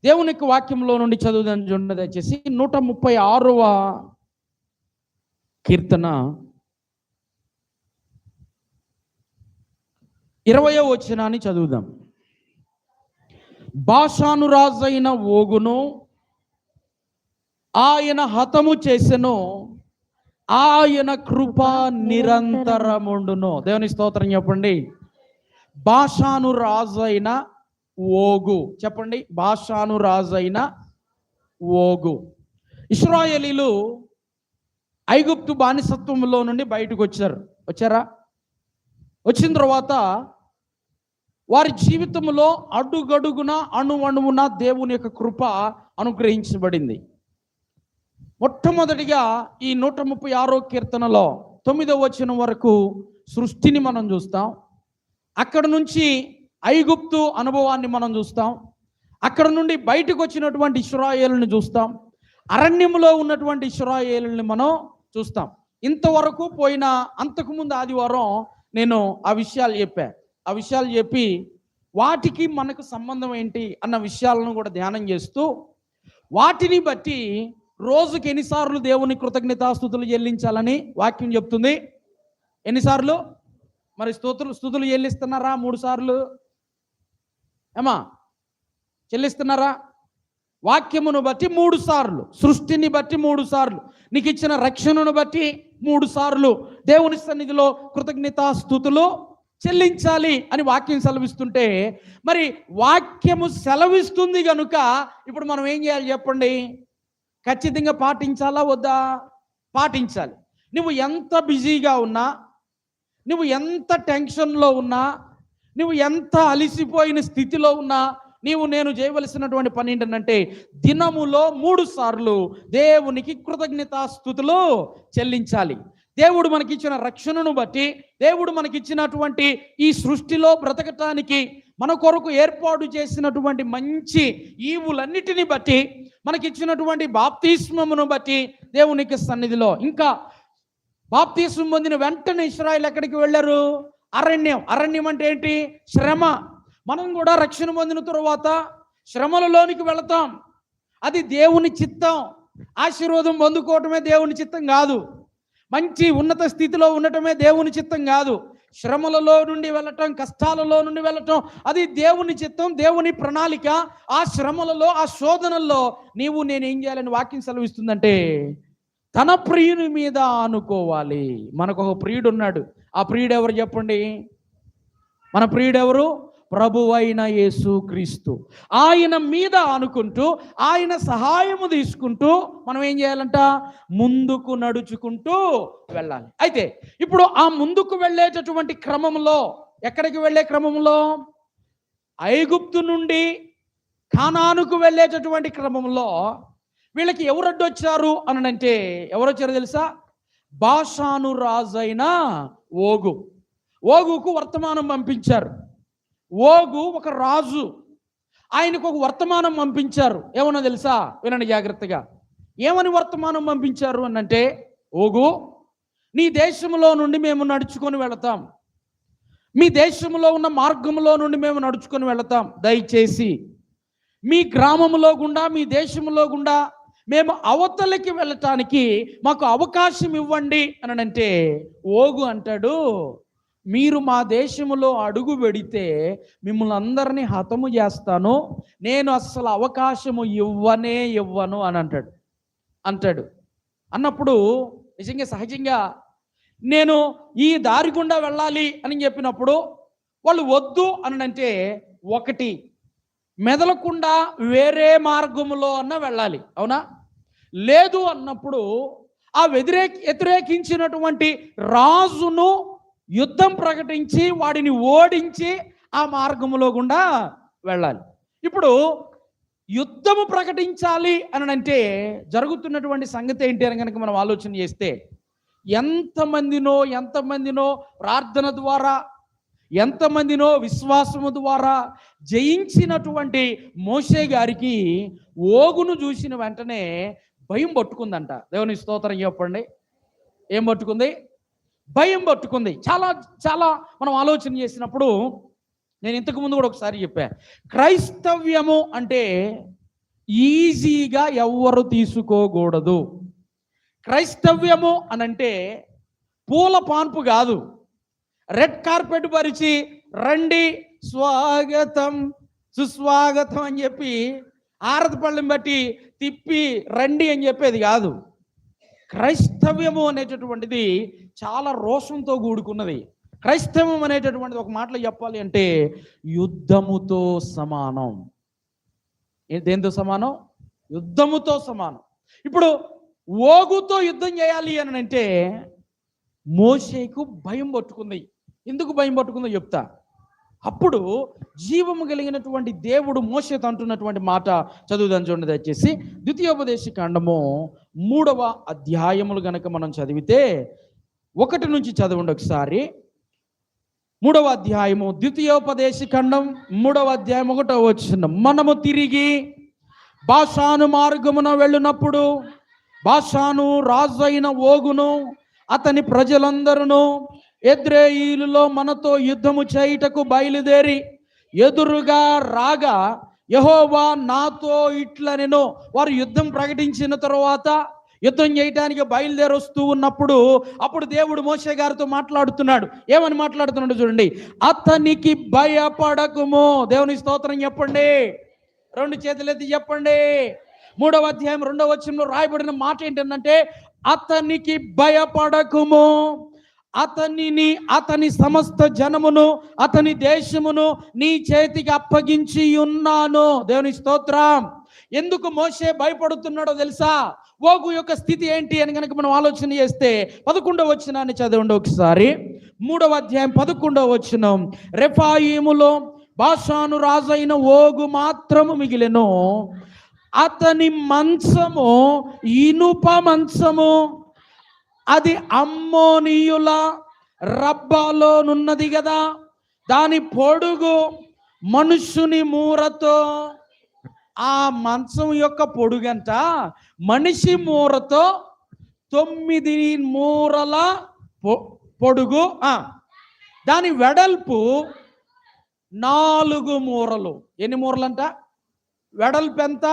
దేవుని యొక్క వాక్యంలో నుండి చదువుదని చూడండి దయచేసి 136వ కీర్తన 20వ వచనాన్ని చదువుదాం. బాషాను రాజైన ఓగును ఆయన హతము చేసెను, ఆయన కృప నిరంతరముండును. దేవుని స్తోత్రం చెప్పండి. బాషాను రాజైన ఓగు చెప్పండి. బాషాను రాజైన ఓగు. ఇశ్రాయేలీలు ఐగుప్తు బానిసత్వంలో నుండి బయటకు వచ్చారా? వచ్చిన తర్వాత వారి జీవితంలో అడుగడుగున అణువణువున దేవుని యొక్క కృప అనుగ్రహించబడింది. మొట్టమొదటిగా ఈ 136వ కీర్తనలో 9వ వచనం వరకు సృష్టిని మనం చూస్తాం. అక్కడ నుంచి ఐగుప్తు అనుభవాన్ని మనం చూస్తాం. అక్కడ నుండి బయటకు వచ్చినటువంటి ఇశ్రాయేలుని చూస్తాం. అరణ్యంలో ఉన్నటువంటి ఇశ్రాయేలుని మనం చూస్తాం. ఇంతవరకు పోయిన అంతకుముందు ఆదివారం నేను ఆ విషయాలు చెప్పి వాటికి మనకు సంబంధం ఏంటి అన్న విషయాలను కూడా ధ్యానం చేస్తూ, వాటిని బట్టి రోజుకి ఎన్నిసార్లు దేవుని కృతజ్ఞతాస్తుతులు చెల్లించాలని వాక్యం చెప్తుంది. ఎన్నిసార్లు మరి స్తుతులు చెల్లిస్తున్నారా? 3 సార్లు ఏమా చెల్లిస్తున్నారా? వాక్యమును బట్టి 3 సార్లు, సృష్టిని బట్టి 3 సార్లు, నీకు ఇచ్చిన రక్షణను బట్టి 3 సార్లు దేవుని సన్నిధిలో కృతజ్ఞతాస్తుతులు చెల్లించాలి అని వాక్యం సెలవిస్తుంటే, మరి వాక్యము సెలవిస్తుంది కనుక ఇప్పుడు మనం ఏం చేయాలి చెప్పండి? ఖచ్చితంగా పాటించాలా వద్దా? పాటించాలి. నువ్వు ఎంత బిజీగా ఉన్నా, నువ్వు ఎంత టెన్షన్లో ఉన్నా, నువ్వు ఎంత అలిసిపోయిన స్థితిలో ఉన్నా, నేను చేయవలసినటువంటి పని ఏంటంటే దినములో 3 సార్లు దేవునికి కృతజ్ఞతాస్తుతులు చెల్లించాలి. దేవుడు మనకిచ్చిన రక్షణను బట్టి, దేవుడు మనకిచ్చినటువంటి ఈ సృష్టిలో బ్రతకటానికి మన కొరకు ఏర్పాటు చేసినటువంటి మంచి ఈవులన్నిటిని బట్టి, మనకిచ్చినటువంటి బాప్తిస్మమును బట్టి దేవునికి సన్నిధిలో, ఇంకా బాప్తిస్మం పొందిన వెంటనే ఇశ్రాయేలు ఎక్కడికి వెళ్ళారు? అరణ్యం అంటే ఏంటి? శ్రమ. మనం కూడా రక్షణ పొందిన తరువాత శ్రమలలోనికి వెళతాం. అది దేవుని చిత్తం. ఆశీర్వాదం పొందుకోవటమే దేవుని చిత్తం కాదు. మంచి ఉన్నత స్థితిలో ఉండటమే దేవుని చిత్తం కాదు. శ్రమలలో నుండి వెళ్ళటం, కష్టాలలో నుండి వెళ్ళటం, అది దేవుని చిత్తం, దేవుని ప్రణాళిక. ఆ శ్రమలలో, ఆ శోధనల్లో నేనేం చేయాలని వాక్యం సెలవిస్తుందంటే తన ప్రియుని మీద ఆనుకోవాలి. మనకు ఒక ప్రియుడు ఉన్నాడు. ఆ ప్రియుడు ఎవరు చెప్పండి? మన ప్రియుడు ఎవరు? ప్రభువైన యేసుక్రీస్తు. ఆయన మీద ఆనుకుంటూ, ఆయన సహాయము తీసుకుంటూ మనం ఏం చేయాలంట? ముందుకు నడుచుకుంటూ వెళ్ళాలి. అయితే ఇప్పుడు ఆ ముందుకు వెళ్ళేటటువంటి క్రమంలో, ఎక్కడికి వెళ్ళే క్రమంలో? ఐగుప్తు నుండి కానానుకు వెళ్ళేటటువంటి క్రమంలో వీళ్ళకి ఎవరు అడ్డొచ్చారు అని అంటే, ఎవరు వచ్చారో తెలుసా? బాషాను రాజైన ఓగుకు వర్తమానం పంపించారు. ఓగు ఒక రాజు, ఆయనకు ఒక వర్తమానం పంపించారు. ఏమన్నా తెలుసా? వినండి జాగ్రత్తగా. ఏమని వర్తమానం పంపించారు అని అంటే, ఓగు, నీ దేశంలో నుండి మేము నడుచుకొని వెళతాం, మీ దేశంలో ఉన్న మార్గంలో నుండి మేము నడుచుకొని వెళతాం. దయచేసి మీ గ్రామంలో గుండా, మీ దేశంలో గుండా మేము అవతలకి వెళ్ళటానికి మాకు అవకాశం ఇవ్వండి అని అంటే, ఓగు అంటాడు, మీరు మా దేశంలో అడుగు పెడితే మిమ్మల్ని అందరినీ హతము చేస్తాను, నేను అస్సలు అవకాశము ఇవ్వను అని అంటాడు. అన్నప్పుడు నిజంగా సహజంగా నేను ఈ దారి గుండా వెళ్ళాలి అని చెప్పినప్పుడు వాళ్ళు వద్దు అని అంటే, ఒకటి మెదలకుండా వేరే మార్గములో అన్న వెళ్ళాలి, అవునా? లేదు అన్నప్పుడు ఆ వ్యతిరేకించినటువంటి రాజును యుద్ధం ప్రకటించి వాడిని ఓడించి ఆ మార్గములో గుండా వెళ్ళాలి. ఇప్పుడు యుద్ధము ప్రకటించాలి అని అంటే జరుగుతున్నటువంటి సంగతి ఏంటి అని కనుక మనం ఆలోచన చేస్తే, ఎంతమందినో ప్రార్థన ద్వారా, ఎంతమందినో విశ్వాసము ద్వారా జయించినటువంటి మోషే గారికి ఓగును చూసిన వెంటనే భయం పట్టుకుందంట. దేవుని స్తోత్రం చెప్పండి. ఏం పట్టుకుంది? భయం పట్టుకుంది. చాలా చాలా మనం ఆలోచన చేసినప్పుడు, నేను ఇంతకు ముందు కూడా ఒకసారి చెప్పాను, క్రైస్తవ్యము అంటే ఈజీగా ఎవ్వరు తీసుకోకూడదు. క్రైస్తవ్యము అనంటే పూల పాన్పు కాదు, రెడ్ కార్పెట్ పరిచి రండి స్వాగతం సుస్వాగతం అని చెప్పి ఆరతి పళ్ళెం బట్టి తిప్పి రండి అని చెప్పేది కాదు. క్రైస్తవ్యము అనేటటువంటిది చాలా రోషంతో కూడుకున్నది. క్రైస్తవం అనేటటువంటిది ఒక మాటలో చెప్పాలి అంటే యుద్ధముతో సమానం. దేంతో సమానం? యుద్ధముతో సమానం. ఇప్పుడు ఓగుతో యుద్ధం చేయాలి అని అంటే మోషేకు భయం పట్టుకుంది. ఎందుకు భయం పట్టుకుందో చెప్తా. అప్పుడు జీవము కలిగినటువంటి దేవుడు మోషేతో అంటున్నటువంటి మాట చదువుదాం చూడండి దయచేసి. ద్వితీయోపదేశ కాండము 3వ అధ్యాయములు గనక మనం చదివితే 1 నుంచి చదవండి ఒకసారి. 3వ అధ్యాయము ద్వితీయోపదేశ ఖండం 3వ అధ్యాయం 1వ వచనం. మనము తిరిగి బాషాను మార్గమున వెళ్ళినప్పుడు బాషాను రాజు అయిన ఓగును అతని ప్రజలందరూ ఎద్రెయీలులో మనతో యుద్ధము చేయుటకు బయలుదేరి ఎదురుగా రాగా యెహోవా నాతో ఇట్లనెను. వారు యుద్ధం ప్రకటించిన తరువాత యుద్ధం చేయడానికి బయలుదేరి వస్తూ ఉన్నప్పుడు అప్పుడు దేవుడు మోషే గారితో మాట్లాడుతున్నాడు. ఏమని మాట్లాడుతున్నాడు చూడండి. అతనికి భయపడకుము. దేవుని స్తోత్రం చెప్పండి. 2 చేతులెత్తి చెప్పండి. 3వ అధ్యాయం 2వ వచనంలో రాయబడిన మాట ఏంటంటే అతనికి భయపడకుము, అతనిని అతని సమస్త జనమును అతని దేశమును నీ చేతికి అప్పగించి ఉన్నాను. దేవుని స్తోత్రం. ఎందుకు మోషే భయపడుతున్నాడో తెలుసా? ఓగు యొక్క స్థితి ఏంటి అని కనుక మనం ఆలోచన చేస్తే 11వ వచనాన్ని చదవండి ఒకసారి. 3వ అధ్యాయం 11వ వచనం. రెఫాయిములో బాషాను రాజైన ఓగు మాత్రము మిగిలెను, అతని మంచము ఇనుప మంచము, అది అమ్మోనీయుల రబ్బాలోనున్నది కదా, దాని పొడుగు మనుషుని మూరతో. ఆ మంచం యొక్క పొడుగంట మనిషి మూరతో 9 మూరల పొడుగు, దాని వెడల్పు 4 మూరలు. ఎన్ని మూరలంట? వెడల్పు ఎంత?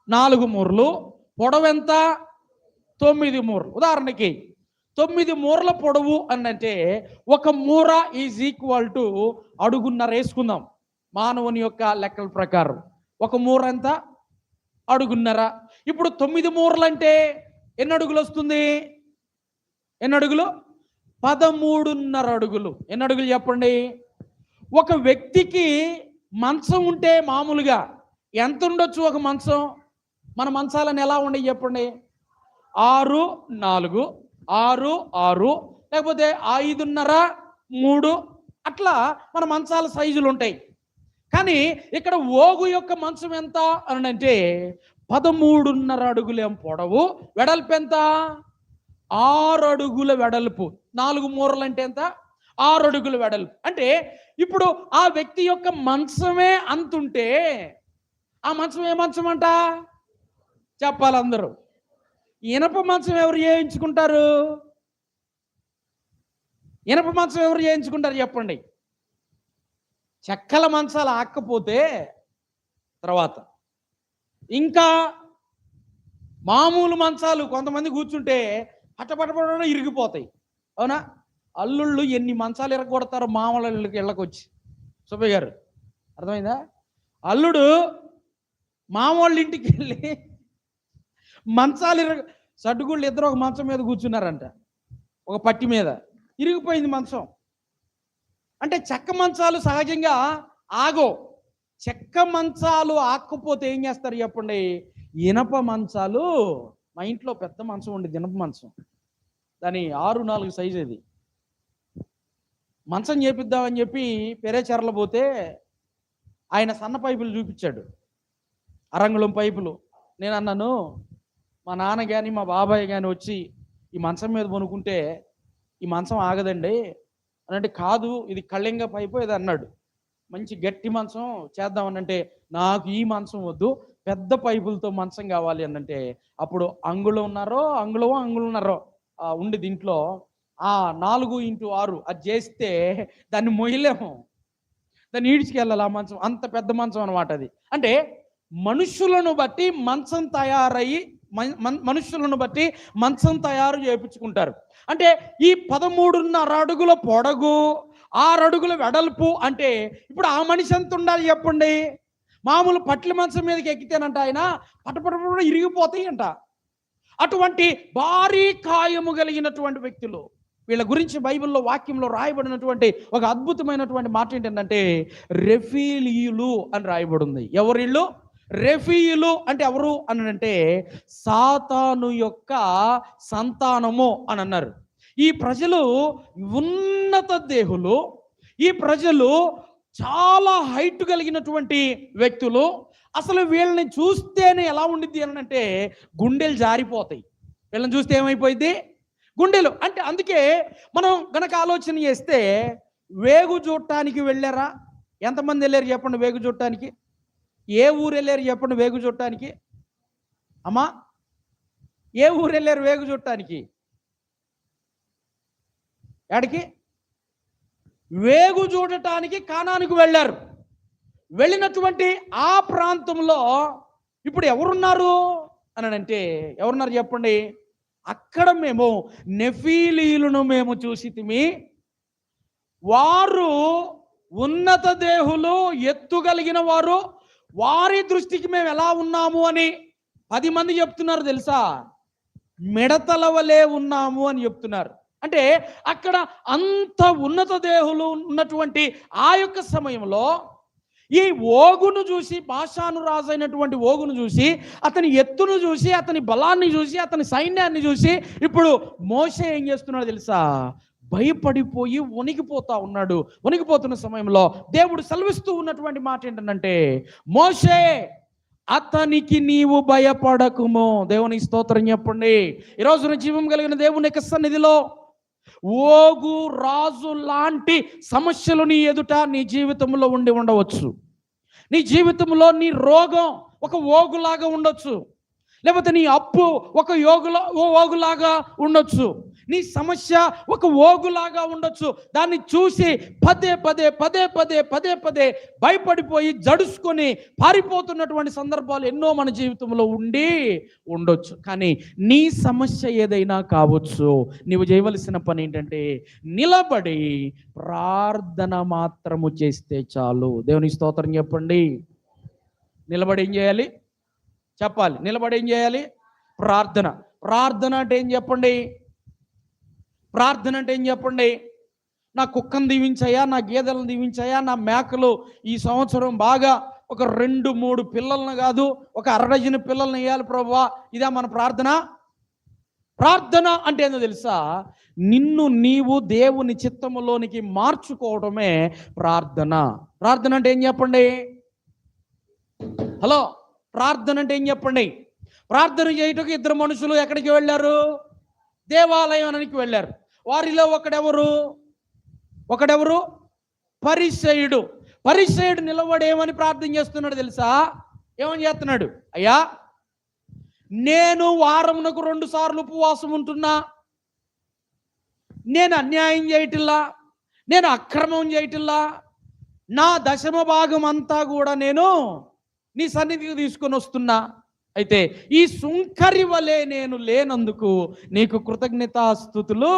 4 మూరలు. పొడవు ఎంత? 9 మూరలు. ఉదాహరణకి 9 మూరల పొడవు అనంటే ఒక మూర ఈజ్ ఈక్వల్ టు అడుగున్నర వేసుకుందాం. మానవుని యొక్క లెక్కల ప్రకారం ఒక మూర ఎంత? అడుగున్నర. ఇప్పుడు 9 మూరలు అంటే ఎన్ని అడుగులు వస్తుంది? ఎన్ని అడుగులు? 13.5 అడుగులు. ఎన్ని అడుగులు చెప్పండి? ఒక వ్యక్తికి మంచం ఉంటే మామూలుగా ఎంత ఉండొచ్చు ఒక మంచం? మన మంచాలను ఎలా ఉండేవి చెప్పండి? 6, 4, 6, 6, లేకపోతే 5.5, 3 అట్లా మన మంచాల సైజులు ఉంటాయి. కానీ ఇక్కడ ఓగు యొక్క మంచం ఎంత అని అంటే 13.5 అడుగులేం పొడవు, వెడల్పు ఎంత? 6 అడుగుల వెడల్పు. 4 మూరలు అంటే ఎంత? 6 అడుగుల వెడల్పు. అంటే ఇప్పుడు ఆ వ్యక్తి యొక్క మంచమే అంతుంటే ఆ మంచం ఏ మంచం అంట చెప్పాలి అందరూ. ఇనప మంచం ఎవరు చేయించుకుంటారు? ఇనప మంచం ఎవరు చేయించుకుంటారు చెప్పండి? చెక్కల మంచాలు ఆక్కపోతే తర్వాత ఇంకా మామూలు మంచాలు కొంతమంది కూర్చుంటే పట్టపట్టపడ ఇరిగిపోతాయి. అవునా? అల్లుళ్ళు ఎన్ని మంచాలు ఇరగొడతారో మామూలు ఇళ్ళకి సుబ్బయ్య గారు, అర్థమైందా? అల్లుడు మామూళ్ళ ఇంటికి వెళ్ళి మంచాలు సడ్డుగుళ్ళు ఇద్దరు ఒక మంచం మీద కూర్చున్నారంట, ఒక పట్టి మీద ఇరిగిపోయింది మంచం. అంటే చెక్క మంచాలు సహజంగా ఆగో. చెక్క మంచాలు ఆకపోతే ఏం చేస్తారు చెప్పండి? ఇనప మంచాలు. మా ఇంట్లో పెద్ద మంచం ఉండేది, ఇనప మంచం. దాని 6x4 సైజు. అది మంచం చేపిద్దామని చెప్పి పెరేచెరలు పోతే ఆయన సన్న పైపులు చూపించాడు, అరంగుళం పైపులు. నేను అన్నాను, మా నాన్న కానీ మా బాబాయ్ కానీ వచ్చి ఈ మంచం మీద కొనుక్కుంటే ఈ మంచం ఆగదండి అని అంటే, కాదు ఇది కళ్ళింగ పైపు ఇది అన్నాడు. మంచి గట్టి మంచం చేద్దామనంటే, నాకు ఈ మంచం వద్దు, పెద్ద పైపులతో మంచం కావాలి అనంటే, అప్పుడు అంగుళం ఉండి దీంట్లో 4x6 అది చేస్తే దాన్ని మొయ్యలేము, దాన్ని ఈడ్చుకెళ్ళాలి. ఆ మంచం అంత పెద్ద మంచం అనమాట అది. అంటే మనుషులను బట్టి మంచం తయారయ్యి మనుషులను బట్టి మంచం తయారు చేయించుకుంటారు. అంటే ఈ 13.5 అడుగుల పొడగు, 6 అడుగుల వెడల్పు అంటే ఇప్పుడు ఆ మనిషి ఎంత ఉండాలి చెప్పండి? మామూలు పట్ల మంచం మీదకి ఎక్కితేనంట ఆయన పటపట ఇరిగిపోతాయి అంట. అటువంటి భారీ కాయము కలిగినటువంటి వ్యక్తులు. వీళ్ళ గురించి బైబిల్లో వాక్యంలో రాయబడినటువంటి ఒక అద్భుతమైనటువంటి మాట ఏంటంటే రెఫీలీయులు అని రాయబడింది. ఎవరిళ్ళు? రెఫీయులు అంటే ఎవరు అని అంటే సాతాను యొక్క సంతానము అని అన్నారు. ఈ ప్రజలు ఉన్నత దేహులు, ఈ ప్రజలు చాలా హైట్ కలిగినటువంటి వ్యక్తులు. అసలు వీళ్ళని చూస్తేనే ఎలా ఉండిద్ది అని అంటే గుండెలు జారిపోతాయి. వీళ్ళని చూస్తే ఏమైపోయింది? గుండెలు. అంటే అందుకే మనం గనక ఆలోచన చేస్తే వేగు చూడటానికి వెళ్ళారా? ఎంతమంది వెళ్ళారు చెప్పండి వేగు చూడటానికి? ఏ ఊరు వెళ్ళారు చెప్పండి వేగు చూడటానికి? అమ్మా, ఏ ఊరు వెళ్ళారు వేగు చూడటానికి? ఎక్కడికి? వేగు చూడటానికి కానానికి వెళ్ళారు. వెళ్ళినటువంటి ఆ ప్రాంతంలో ఇప్పుడు ఎవరున్నారు అని అంటే ఎవరున్నారు చెప్పండి? అక్కడ మేము నెఫీలీలను మేము చూసితిమి. వారు ఉన్నత దేహులు, ఎత్తుగలిగిన వారు. వారి దృష్టికి మేము ఎలా ఉన్నాము అని 10 మంది చెప్తున్నారు తెలుసా? మిడతల వలె ఉన్నాము అని చెప్తున్నారు. అంటే అక్కడ అంత ఉన్నత దేహులు ఉన్నటువంటి ఆ యొక్క సమయంలో ఈ ఓగును చూసి, బాషాను రాజు అయినటువంటి ఓగును చూసి, అతని ఎత్తును చూసి, అతని బలాన్ని చూసి, అతని సైన్యాన్ని చూసి ఇప్పుడు మోషే ఏం చేస్తున్నాడు తెలుసా? భయపడిపోయి వణికిపోతా ఉన్నాడు. వణికిపోతున్న సమయంలో దేవుడు సెలవిస్తూ ఉన్నటువంటి మాట ఏంటంటే, మోషే అతనికి నీవు భయపడకుము. దేవునికి స్తోత్రం చెప్పండి. ఈ రోజున జీవం కలిగిన దేవుని యొక్క సన్నిధిలో ఓగు రాజు లాంటి సమస్యలు నీ ఎదుట నీ జీవితంలో ఉండి ఉండవచ్చు. నీ జీవితంలో నీ రోగం ఒక ఓగులాగా ఉండొచ్చు, లేకపోతే నీ అప్పు ఒక ఓగులాగా ఉండొచ్చు, నీ సమస్య ఒక ఓగులాగా ఉండొచ్చు. దాన్ని చూసి పదే పదే పదే పదే పదే పదే భయపడిపోయి జడుసుకొని పారిపోతున్నటువంటి సందర్భాలు ఎన్నో మన జీవితంలో ఉండొచ్చు. కానీ నీ సమస్య ఏదైనా కావచ్చు, నీవు చేయవలసిన పని ఏంటంటే నిలబడి ప్రార్థన మాత్రము చేస్తే చాలు. దేవుని స్తోత్రం చెప్పండి. నిలబడి ఏం చేయాలి చెప్పాలి? నిలబడి ఏం చేయాలి? ప్రార్థన. ప్రార్థన అంటే ఏం చెప్పండి? ప్రార్థన అంటే ఏం చెప్పండి? నా కుక్కను దీవించాయా, నా గేదెలను దీవించాయా, నా మేకలు ఈ సంవత్సరం బాగా ఒక 2-3 పిల్లలను కాదు ఒక 1/2 డజను పిల్లల్ని వేయాలి ప్రభువా, ఇదా మన ప్రార్థన? ప్రార్థన అంటే ఏందో తెలుసా? నిన్ను నీవు దేవుని చిత్తములోనికి మార్చుకోవడమే ప్రార్థన. ప్రార్థన అంటే ఏం చెప్పండి? హలో, ప్రార్థన అంటే ఏం చెప్పండి? ప్రార్థన చేయటకు 2 మనుషులు ఎక్కడికి వెళ్ళారు? దేవాలయానికి వెళ్ళారు. వారిలో ఒకడెవరు? పరిసయ్యుడు. పరిసయ్యుడు నిలబడి ఏమని ప్రార్థన చేస్తున్నాడు తెలుసా? ఏమని చేస్తున్నాడు? అయ్యా, నేను వారమునకు 2 సార్లు ఉపవాసం ఉంటున్నా, నేను అన్యాయం చేయటిల్లా, నేను అక్రమం చేయటిల్లా, నా 10వ భాగం అంతా కూడా నేను నీ సన్నిధికి తీసుకొని వస్తున్నా. అయితే ఈ సుంకరి వలె నేను లేనందుకు నీకు కృతజ్ఞతాస్తుతులు.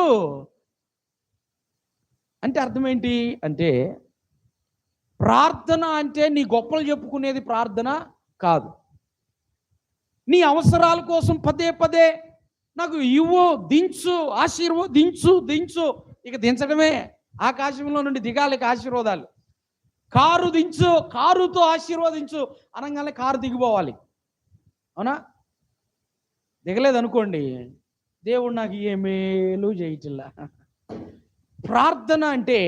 అంటే అర్థం ఏంటి అంటే ప్రార్థన అంటే నీ గొప్పలు చెప్పుకునేది ప్రార్థన కాదు. నీ అవసరాల కోసం పదే పదే నాకు ఇవ్వు, దించు, దించు. ఇక దించడమే. ఆకాశంలో నుండి దిగాలి ఆశీర్వాదాలు. కారు దించు, కారుతో ఆశీర్వదించు అనగానే కారు దిగిపోవాలి. అవునా? దిగలేదనుకోండి, దేవుడు నాకు ఏ మేలు చేయట్లా. ప్రార్థన అంటే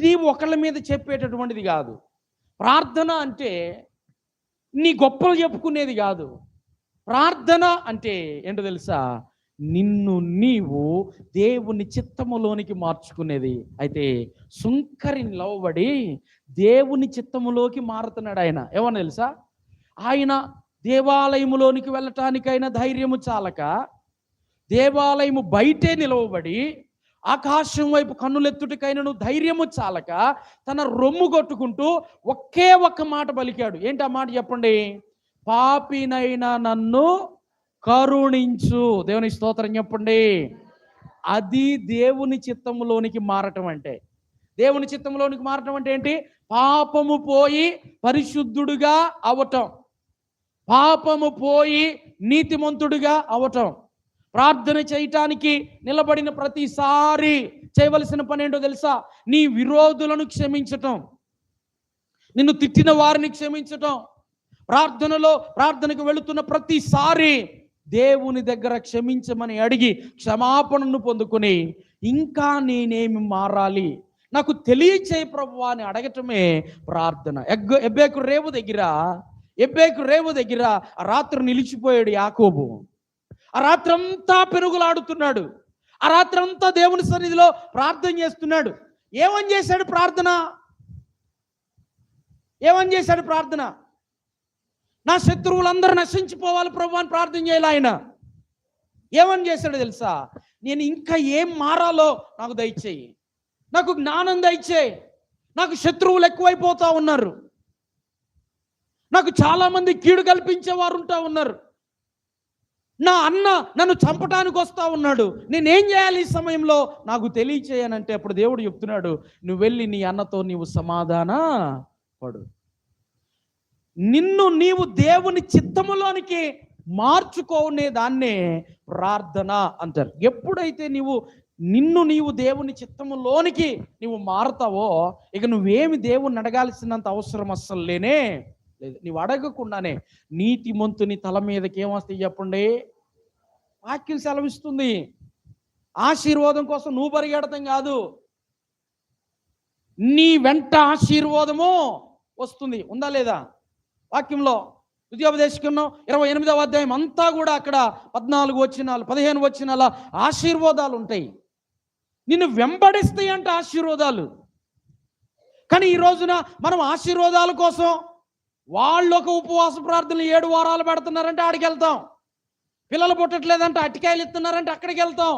నీవు ఒకళ్ళ మీద చెప్పేటటువంటిది కాదు. ప్రార్థన అంటే నీ గొప్పలు చెప్పుకునేది కాదు. ప్రార్థన అంటే ఏంటో తెలుసా? నిన్ను నీవు దేవుని చిత్తములోనికి మార్చుకునేది. అయితే సుంకరి నిలవబడి దేవుని చిత్తములోకి మారుతున్నాడు ఆయన. ఏమన్నా తెలుసా? ఆయన దేవాలయములోనికి వెళ్ళటానికైనా ధైర్యము చాలక దేవాలయము బయటే నిలవబడి ఆకాశం వైపు కన్నులెత్తుటికైనను ధైర్యము చాలక తన రొమ్ము కొట్టుకుంటూ ఒకే ఒక్క మాట పలికాడు. ఏంటి ఆ మాట చెప్పండి? పాపినైనా నన్ను కరుణించు. దేవుని స్తోత్రం చెప్పండి. అది దేవుని చిత్తములోనికి మారటం అంటే. దేవుని చిత్తంలోనికి మారటం అంటే ఏంటి? పాపము పోయి పరిశుద్ధుడుగా అవటం, పాపము పోయి నీతిమంతుడిగా అవటం. ప్రార్థన చేయటానికి నిలబడిన ప్రతిసారి చేయవలసిన పని ఏంటో తెలుసా? నీ విరోధులను క్షమించటం, నిన్ను తిట్టిన వారిని క్షమించటం. ప్రార్థనకు వెళుతున్న ప్రతిసారి దేవుని దగ్గర క్షమించమని అడిగి క్షమాపణను పొందుకొని ఇంకా నేనేమి మారాలి, నాకు తెలియచేయి ప్రభువా అని అడగటమే ప్రార్థన. ఎబ్బేకు రేవు దగ్గర ఆ రాత్రి నిలిచిపోయాడు యాకోబు. ఆ రాత్రంతా పెనుగులాడుతున్నాడు. ఆ రాత్రంతా దేవుని సన్నిధిలో ప్రార్థన చేస్తున్నాడు. ఏమని చేశాడు ప్రార్థన? నా శత్రువులందరూ నశించిపోవాలి ప్రభు అని ప్రార్థన చేయాలి ఆయన. ఏమని చేశాడు తెలుసా? నేను ఇంకా ఏం మారాలో నాకు దయచేయి, నాకు జ్ఞానం దయచేయి. నాకు శత్రువులు ఎక్కువైపోతా ఉన్నారు, నాకు చాలామంది కీడు కల్పించేవారు ఉంటా ఉన్నారు, నా అన్న నన్ను చంపటానికి వస్తా ఉన్నాడు, నేనేం చేయాలి ఈ సమయంలో నాకు తెలియచేయనంటే అప్పుడు దేవుడు చెప్తున్నాడు, నువ్వు వెళ్ళి నీ అన్నతో నీవు సమాధాన పడు. నిన్ను నీవు దేవుని చిత్తములోనికి మార్చుకోనే దాన్నే ప్రార్థన అంటారు. ఎప్పుడైతే నీవు దేవుని చిత్తములోనికి నీవు మారుతావో ఇక నువ్వేమి దేవుని అడగాల్సినంత అవసరం అస్సలు లేనే లేదు. నీవు అడగకుండానే నీతిమంతుని తల మీదకి ఏమొస్తాయి చెప్పండి? వాక్యం సెలవిస్తుంది. ఆశీర్వాదం కోసం నువ్వు పరిగెడతాం కాదు, నీ వెంట ఆశీర్వాదము వస్తుంది. ఉందా లేదా వాక్యంలో? ద్వితీయోపదేశకాండం 28వ అధ్యాయం అంతా కూడా అక్కడ 14 వచనాలు 15 వచనాల ఆశీర్వాదాలు ఉంటాయి. నిన్ను వెంబడిస్తాయి అంటే ఆశీర్వాదాలు. కానీ ఈ రోజున మనం ఆశీర్వాదాల కోసం వాళ్ళు ఒక ఉపవాస ప్రార్థనలు 7 వారాలు పెడుతున్నారంటే ఆడికి వెళ్తాం, పిల్లలు పుట్టట్లేదంటే అట్టికాయలు ఇస్తున్నారంటే అక్కడికి వెళ్తాం,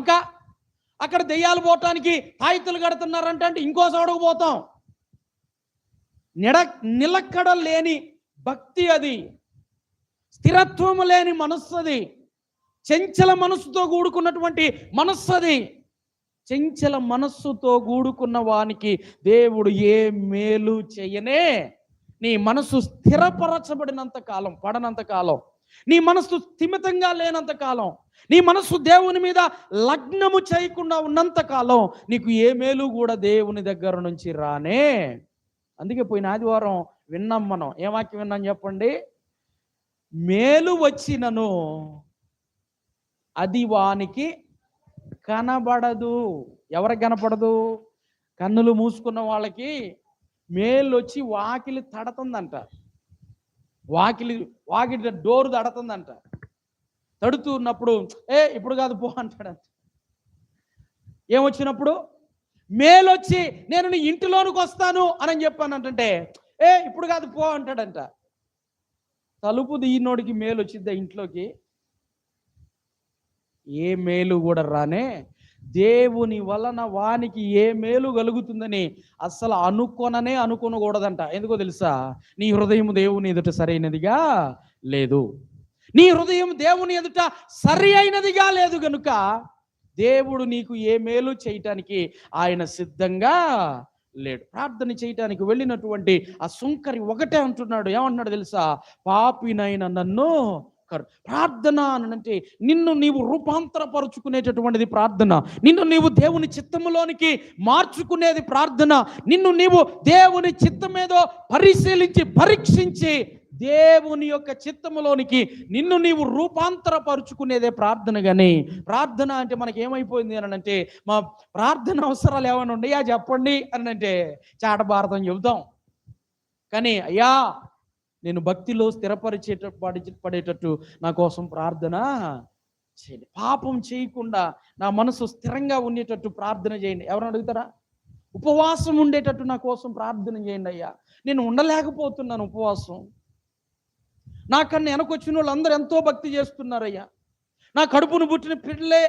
ఇంకా అక్కడ దెయ్యాలు పోవటానికి తాయితులు కడుతున్నారంటే ఇంకో చోటుకు పోతాం. నిలకడ లేని భక్తి అది, స్థిరత్వము లేని మనస్సు అది, చంచల మనస్సుతో కూడుకున్నటువంటి మనస్సు అది. చంచల మనస్సుతో కూడుకున్న వానికి దేవుడు ఏ మేలు చేయనే. నీ మనస్సు స్థిరపరచబడినంత కాలం, పడనంత కాలం, నీ మనస్సు స్థిమితంగా లేనంత కాలం, నీ మనస్సు దేవుని మీద లగ్నము చేయకుండా ఉన్నంత కాలం నీకు ఏ మేలు కూడా దేవుని దగ్గర నుంచి రానే. అందుకే పోయిన ఆదివారం విన్నాం మనం. ఏ వాక్యం విన్నాం చెప్పండి? మేలు వచ్చినను అది వానికి కనబడదు. ఎవరికి కనపడదు? కన్నులు మూసుకున్న వాళ్ళకి మేలు వచ్చి వాకిలి తడుతుందంట, వాకిలి డోరు తడుతుందంట. తడుతున్నప్పుడు ఇప్పుడు కాదు పో అంటాడంట. ఏమొచ్చినప్పుడు? మేలొచ్చి నేను నీ ఇంటిలోనికి వస్తాను అని చెప్పానంటే ఇప్పుడు కాదు పో అంటాడంట. తలుపు దీనోడికి మేలు వచ్చిద్దా ఇంట్లోకి? ఏ మేలు కూడా రానే. దేవుని వలన వానికి ఏ మేలు కలుగుతుందని అస్సలు అనుకోనకూడదంట. ఎందుకో తెలుసా? నీ హృదయం దేవుని ఎదుట సరైనదిగా లేదు, నీ హృదయం దేవుని ఎదుట సరి అయినదిగా లేదు గనుక దేవుడు నీకు ఏ మేలు చేయటానికి ఆయన సిద్ధంగా లేడు. ప్రార్థన చేయటానికి వెళ్ళినటువంటి ఆ సుంకరి ఒకటే అంటున్నాడు. ఏమంటున్నాడు తెలుసా? పాపినైన నన్ను ప్రార్థన అంటే నిన్ను నీవు రూపాంతరపరుచుకునేటటువంటిది ప్రార్థన, నిన్ను నీవు దేవుని చిత్తములోనికి మార్చుకునేది ప్రార్థన, నిన్ను నీవు దేవుని చిత్తమేదో పరీక్షించి దేవుని యొక్క చిత్తములోనికి నిన్ను నీవు రూపాంతరపరుచుకునేదే ప్రార్థన. కానీ ప్రార్థన అంటే మనకి ఏమైపోయింది అని అంటే, మా ప్రార్థన అవసరాలు ఏమైనా ఉన్నాయా చెప్పండి అని అంటే చాటభారతం చెబుతాం. కానీ అయ్యా నేను భక్తిలో పడేటట్టు నా కోసం ప్రార్థన చేయండి, పాపం చేయకుండా నా మనసు స్థిరంగా ఉండేటట్టు ప్రార్థన చేయండి. ఎవరైనా అడుగుతారా? ఉపవాసం ఉండేటట్టు నా కోసం ప్రార్థన చేయండి. అయ్యా నేను ఉండలేకపోతున్నాను ఉపవాసం, నాకన్నా వెనకొచ్చిన వాళ్ళందరూ ఎంతో భక్తి చేస్తున్నారయ్యా, నా కడుపును పుట్టిన పిల్లలే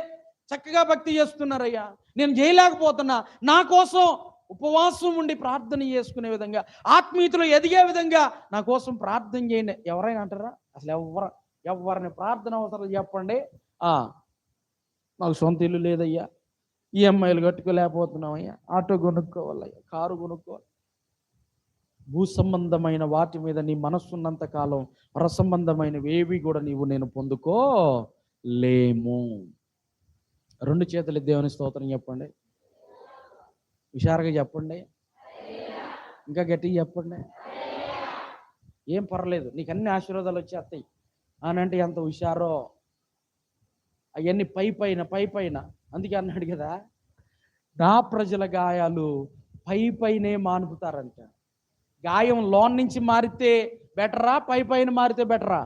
చక్కగా భక్తి చేస్తున్నారయ్యా, నేను చేయలేకపోతున్నా, నా కోసం ఉపవాసం ఉండి ప్రార్థన చేసుకునే విధంగా, ఆత్మీయతలో ఎదిగే విధంగా నా కోసం ప్రార్థన చేయండి. ఎవరైనా అంటారా? అసలు ఎవరిని ప్రార్థన అవసరం చెప్పండి. మాకు సొంత ఇల్లు లేదయ్యా, ఈఎంఐలు కట్టుకోలేకపోతున్నామయ్యా, ఆటో కొనుక్కోవాలయ్యా, కారు కొనుక్కోవాలి. భూ సంబంధమైన వాటి మీద నీ మనస్సున్నంత కాలం పరసంబంధమైనవి ఏవి కూడా నేను పొందుకోలేము. రెండు చేతులు దేవుని స్తోత్రం చెప్పండి, హుషారుగా చెప్పండి, ఇంకా గట్టిగా చెప్పండి. ఏం పర్లేదు, నీకు అన్ని ఆశీర్వాదాలు వచ్చేస్తాయి అని అంటే ఎంత హుషారో. అవన్నీ పై పైన అందుకే అన్నాడు కదా, నా ప్రజల గాయాలు పైనే మానుపుతారంట. గాయం లోన్ నుంచి మారితే బెటరా, పైన మారితే బెటరా?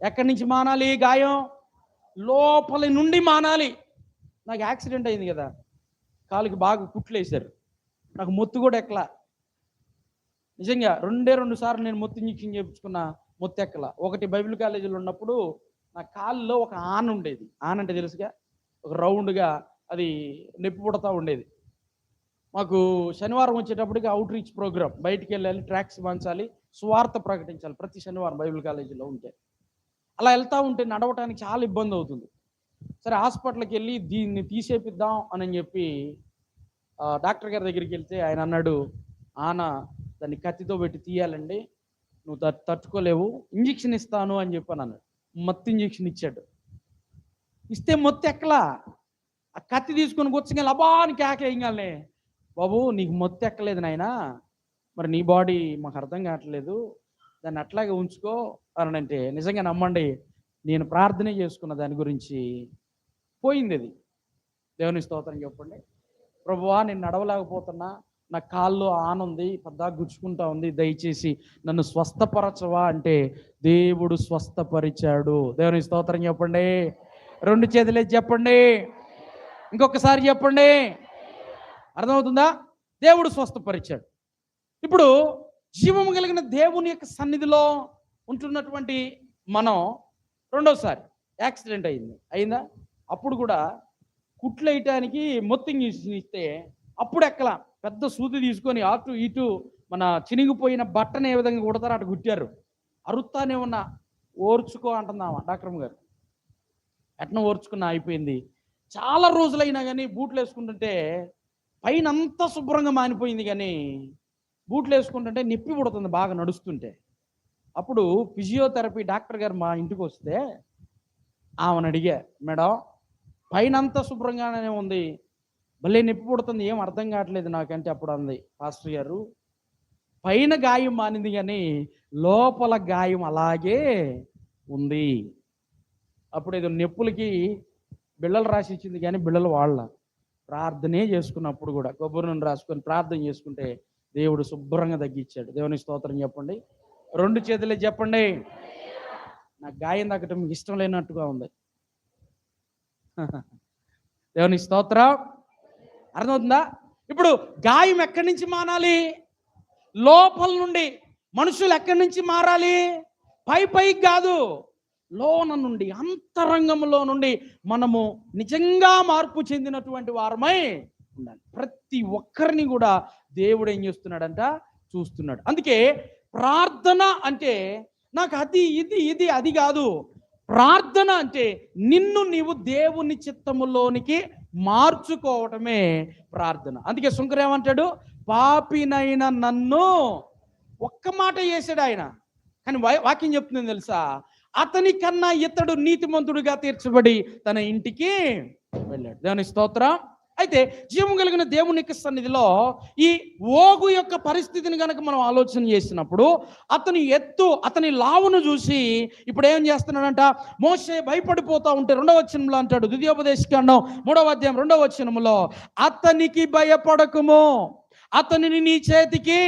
ఎక్కడి నుంచి మానాలి గాయం? లోపలి నుండి మానాలి. నాకు యాక్సిడెంట్ అయింది కదా, కాలుకి బాగా కుట్లేశారు, నాకు మొత్తు కూడా ఎక్కలా. నిజంగా రెండు సార్లు నేను మొత్తు ఇంజక్షన్ చేయించుకున్నా, మొత్తు ఎక్కలా. ఒకటి బైబిల్ కాలేజీలో ఉన్నప్పుడు నా కాళ్ళలో ఒక ఆన ఉండేది. ఆన అంటే తెలుసుగా, ఒక రౌండ్గా అది నొప్పి పుడతా ఉండేది. మాకు శనివారం వచ్చేటప్పటికి అవుట్ రీచ్ ప్రోగ్రామ్, బయటికి వెళ్ళాలి, ట్రాక్స్ పంచాలి, సువార్త ప్రకటించాలి ప్రతి శనివారం బైబిల్ కాలేజీలో ఉంటే. అలా వెళ్తూ ఉంటే నడవటానికి చాలా ఇబ్బంది అవుతుంది. సరే హాస్పిటల్కి వెళ్ళి దీన్ని తీసేపిద్దాం అని చెప్పి డాక్టర్ గారి దగ్గరికి వెళ్తే ఆయన అన్నాడు, దాన్ని కత్తితో పెట్టి తీయాలండి, నువ్వు తట్టుకోలేవు, ఇంజక్షన్ ఇస్తాను అని చెప్పాను అన్నాడు. మత్తు ఇంజక్షన్ ఇచ్చాడు. ఇస్తే మొత్తం ఎక్కలా. ఆ కత్తి తీసుకొని కూర్చుకెళ్ళి అబాని కేకేయంగానే, బాబు నీకు మొత్తం ఎక్కలేదు నాయనా, మరి నీ బాడీ మాకు అర్థం కావట్లేదు, దాన్ని అట్లాగే ఉంచుకో అని అంటే, నిజంగా నమ్మండి, నేను ప్రార్థనే చేసుకున్న దాని గురించి పోయింది అది. దేవుని స్తోత్రం చెప్పండి. ప్రభువా నేను నడవలేకపోతున్నా, నా కాళ్ళు ఆనుంది, పద్దా గుచ్చుకుంటా ఉంది, దయచేసి నన్ను స్వస్థపరచవా అంటే దేవుడు స్వస్థపరిచాడు. దేవుని స్తోత్రం చెప్పండి. రెండు చేతులే చెప్పండి, ఇంకొకసారి చెప్పండి. అర్థమవుతుందా? దేవుడు స్వస్థపరిచాడు. ఇప్పుడు జీవము కలిగిన దేవుని యొక్క సన్నిధిలో ఉంటున్నటువంటి మనం రెండోసారి యాక్సిడెంట్ అయిందా? అప్పుడు కూడా కుట్లు వేయటానికి మొత్తం ఇస్తే అప్పుడు ఎక్కలా, పెద్ద సూది తీసుకొని అటు ఇటు మన చినిగిపోయిన బట్టను ఏ విధంగా కుడతారో అటు కుట్టారు. అరుత్తానే ఉన్నా, ఓర్చుకో అంటున్నామా డాక్టర్ గారు. ఎట్లా ఓర్చుకున్నా అయిపోయింది. చాలా రోజులైనా కానీ బూట్లు వేసుకుంటుంటే పైన అంతా శుభ్రంగా మానిపోయింది, కానీ బూట్లు వేసుకుంటుంటే నొప్పి పుడుతుంది బాగా నడుస్తుంటే. అప్పుడు ఫిజియోథెరపీ డాక్టర్ గారు మా ఇంటికి వస్తే ఆమెను అడిగా, మేడం పైన అంతా శుభ్రంగానే ఉంది, భలే నొప్పి పుడుతుంది, ఏం అర్థం కావట్లేదు నాకంటే. అప్పుడు అంది, పాస్టర్ గారు పైన గాయం మానింది కానీ లోపల గాయం అలాగే ఉంది. అప్పుడు ఏదో నొప్పులకి బిళ్ళలు రాసి ఇచ్చింది, కానీ బిళ్ళలు వాళ్ళ ప్రార్థనే చేసుకున్నప్పుడు కూడా కొబ్బరి నూనె రాసుకొని ప్రార్థన చేసుకుంటే దేవుడు శుభ్రంగా తగ్గించాడు. దేవుని స్తోత్రం చెప్పండి. రెండు చేతులే చెప్పండి. నాకు గాయం తగ్గటం మీకు ఇష్టం లేనట్టుగా ఉంది. దేవుని స్తోత్రం. అర్థమవుతుందా? ఇప్పుడు గాయం ఎక్కడి నుంచి మానాలి? లోపల నుండి. మనుషులు ఎక్కడి నుంచి మారాలి? పైకి కాదు, లోన నుండి, అంతరంగంలో నుండి మనము నిజంగా మార్పు చెందినటువంటి వారమై ఉండాలి. ప్రతి ఒక్కరిని కూడా దేవుడు ఏం చేస్తున్నాడంట? చూస్తున్నాడు. అందుకే ప్రార్థన అంటే నాకు ఇది అది కాదు. ప్రార్థన అంటే నిన్ను నీవు దేవుని చిత్తములోనికి మార్చుకోవటమే ప్రార్థన. అందుకే శంకర్ ఏమంటాడు? పాపినైన నన్ను, ఒక్క మాట చేశాడు ఆయన, కానీ వాక్యం చెప్తుంది తెలుసా? అతని కన్నా ఇతడు నీతిమంతుడిగా తీర్చబడి తన ఇంటికి వెళ్ళాడు. దేవుని స్తోత్రం. అయితే జీవం కలిగిన దేవుని సన్నిధిలో ఈ ఓగు యొక్క పరిస్థితిని కనుక మనం ఆలోచన చేసినప్పుడు, అతని ఎత్తు, అతని లావును చూసి ఇప్పుడు ఏం చేస్తున్నాడంట? మోషే భయపడిపోతా ఉంటే 2వ వచనంలో అంటాడు, ద్వితీయోపదేశకాండం 3వ అధ్యాయం 2వ వచనంలో, అతనికి భయపడకుము, అతనిని నీ చేతికి,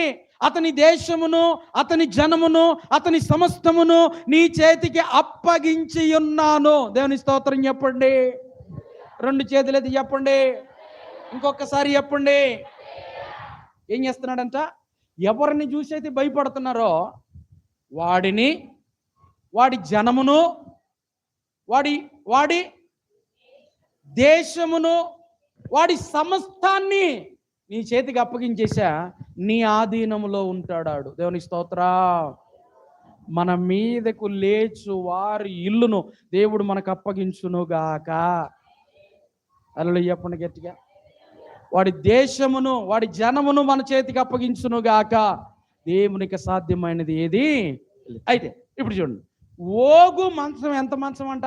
అతని దేశమును, అతని జనమును, అతని సమస్తమును నీ చేతికి అప్పగించి ఉన్నాను. దేవుని స్తోత్రం చెప్పండి. రెండు చేతులైతే చెప్పండి, ఇంకొకసారి చెప్పండి. ఏం చేస్తున్నాడంట? ఎవరిని చూసి అయితే భయపడుతున్నారో వాడిని, వాడి జనమును, వాడి దేశమును వాడి సమస్తాన్ని నీ చేతికి అప్పగించేసా, నీ ఆధీనములో ఉంటాడాడు. దేవుని స్తోత్ర. మన మీదకు లేచు వారి ఇల్లును దేవుడు మనకు అప్పగించునుగాక. హల్లెలూయా చెప్పండి గట్టిగా. వాడి దేశమును వాడి జనమును మన చేతికి అప్పగించునుగాక. దేవునికి సాధ్యమైనది ఏది? అయితే ఇప్పుడు చూడండి, ఓగు మంచం ఎంత మంచం అంట?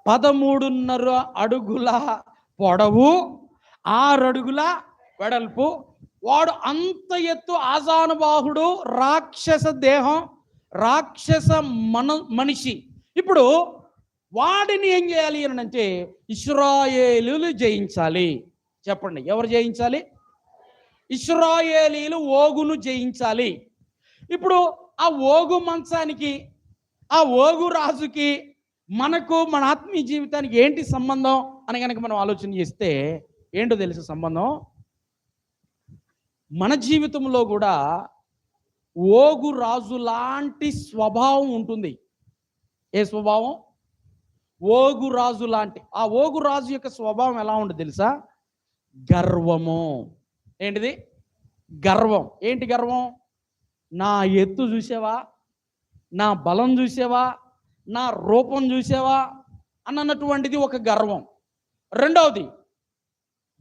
13.5 అడుగుల పొడవు, 6 అడుగుల వెడల్పు. వాడు అంత ఎత్తు, ఆజానుబాహుడు, రాక్షస దేహం, రాక్షస మనిషి. ఇప్పుడు వాడిని ఏం చేయాలి అని అంటే ఇశ్రాయేలీయులు జయించాలి. చెప్పండి, ఎవరు జయించాలి? ఇశ్రాయేలీయులు ఓగును జయించాలి. ఇప్పుడు ఆ ఓగు మంచానికి, ఆ ఓగు రాజుకి, మనకు, మన ఆత్మీయ జీవితానికి ఏంటి సంబంధం అని కనుక మనం ఆలోచన చేస్తే ఏంటో తెలుసు సంబంధం. మన జీవితంలో కూడా ఓగు రాజు లాంటి స్వభావం ఉంటుంది. ఏ స్వభావం? ఓగు రాజు లాంటి. ఆ ఓగు రాజు యొక్క స్వభావం ఎలా ఉంటుంది తెలుసా? గర్వము. ఏంటిది? గర్వం. ఏంటి గర్వం? నా ఎత్తు చూసావా, నా బలం చూసావా, నా రూపం చూసావా అన్నటువంటిది ఒక గర్వం. రెండవది,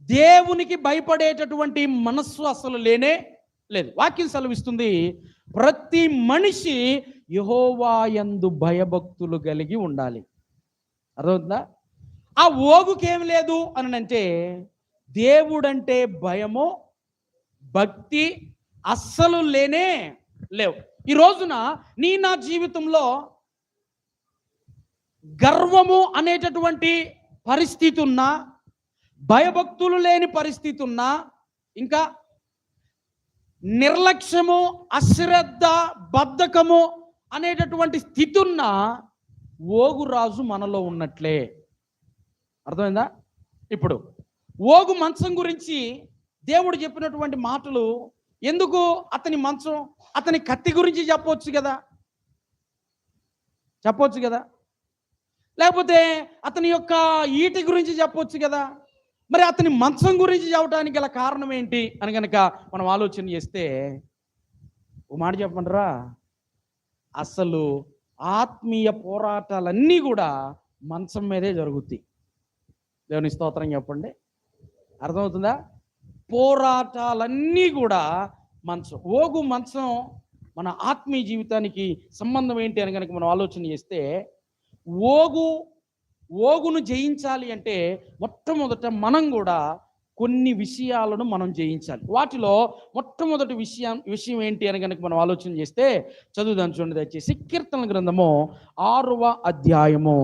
దేవునికి భయపడేటటువంటి మనస్సు అసలు లేనే లేదు. వాక్యం సెలవిస్తుంది, ప్రతి మనిషి యెహోవా యందు భయభక్తులు కలిగి ఉండాలి. అర్థమవుతుందా? ఆ ఓగుకేం లేదు అని అంటే దేవుడంటే భయము, భక్తి అస్సలు లేనే లేవు. ఈ రోజున నా జీవితంలో గర్వము అనేటటువంటి పరిస్థితి ఉన్నా, భయభక్తులు లేని పరిస్థితి ఉన్నా, ఇంకా నిర్లక్ష్యము, అశ్రద్ధ, బద్ధకము అనేటటువంటి స్థితి ఉన్నా ఓగు రాజు మనలో ఉన్నట్లే. అర్థమైందా? ఇప్పుడు ఓగు మంచం గురించి దేవుడు చెప్పినటువంటి మాటలు ఎందుకు? అతని మంచం, అతని కత్తి గురించి చెప్పవచ్చు కదా, చెప్పవచ్చు కదా, లేకపోతే అతని యొక్క ఈటి గురించి చెప్పవచ్చు కదా. మరి అతని మంచం గురించి చెప్పడానికి గల కారణం ఏంటి అని కనుక మనం ఆలోచన చేస్తే ఒక మాట చెప్పమంటారా? అసలు ఆత్మీయ పోరాటాలన్నీ కూడా మంచం మీదే జరుగుతాయి. దేవుని స్తోత్రం చెప్పండి. అర్థమవుతుందా? పోరాటాలన్నీ కూడా మంచం. ఓగు మంచం మన ఆత్మీయ జీవితానికి సంబంధం ఏంటి అని కనుక మనం ఆలోచన చేస్తే, ఓగును జయించాలి అంటే మొట్టమొదట మనం కూడా కొన్ని విషయాలను మనం జయించాలి. వాటిలో మొట్టమొదటి విషయం ఏంటి అని కనుక మనం ఆలోచన చేస్తే చదువుదాం చూడండి దయచేసి. కీర్తన గ్రంథము 6వ అధ్యాయము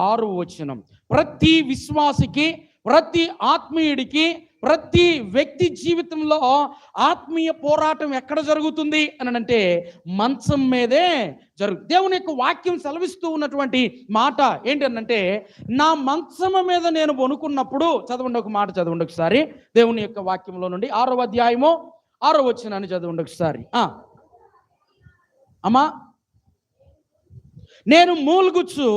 6వ వచనం. ప్రతి విశ్వాసికి, ప్రతి ఆత్మీయుడికి, ప్రతి వ్యక్తి జీవితంలో ఆత్మీయ పోరాటం ఎక్కడ జరుగుతుంది అని అంటే మంచం మీదే జరుగుతుంది. దేవుని యొక్క వాక్యం సెలవిస్తూ ఉన్నటువంటి మాట ఏంటంటే, నా మంచం మీద నేను వణుకున్నప్పుడు, చదవండి ఒక మాట చదవండి ఒకసారి దేవుని యొక్క వాక్యంలో నుండి 6వ అధ్యాయము 6వ వచనాన్ని చదవండి ఒకసారి. అమ్మా, నేను మూలుగుచ్చు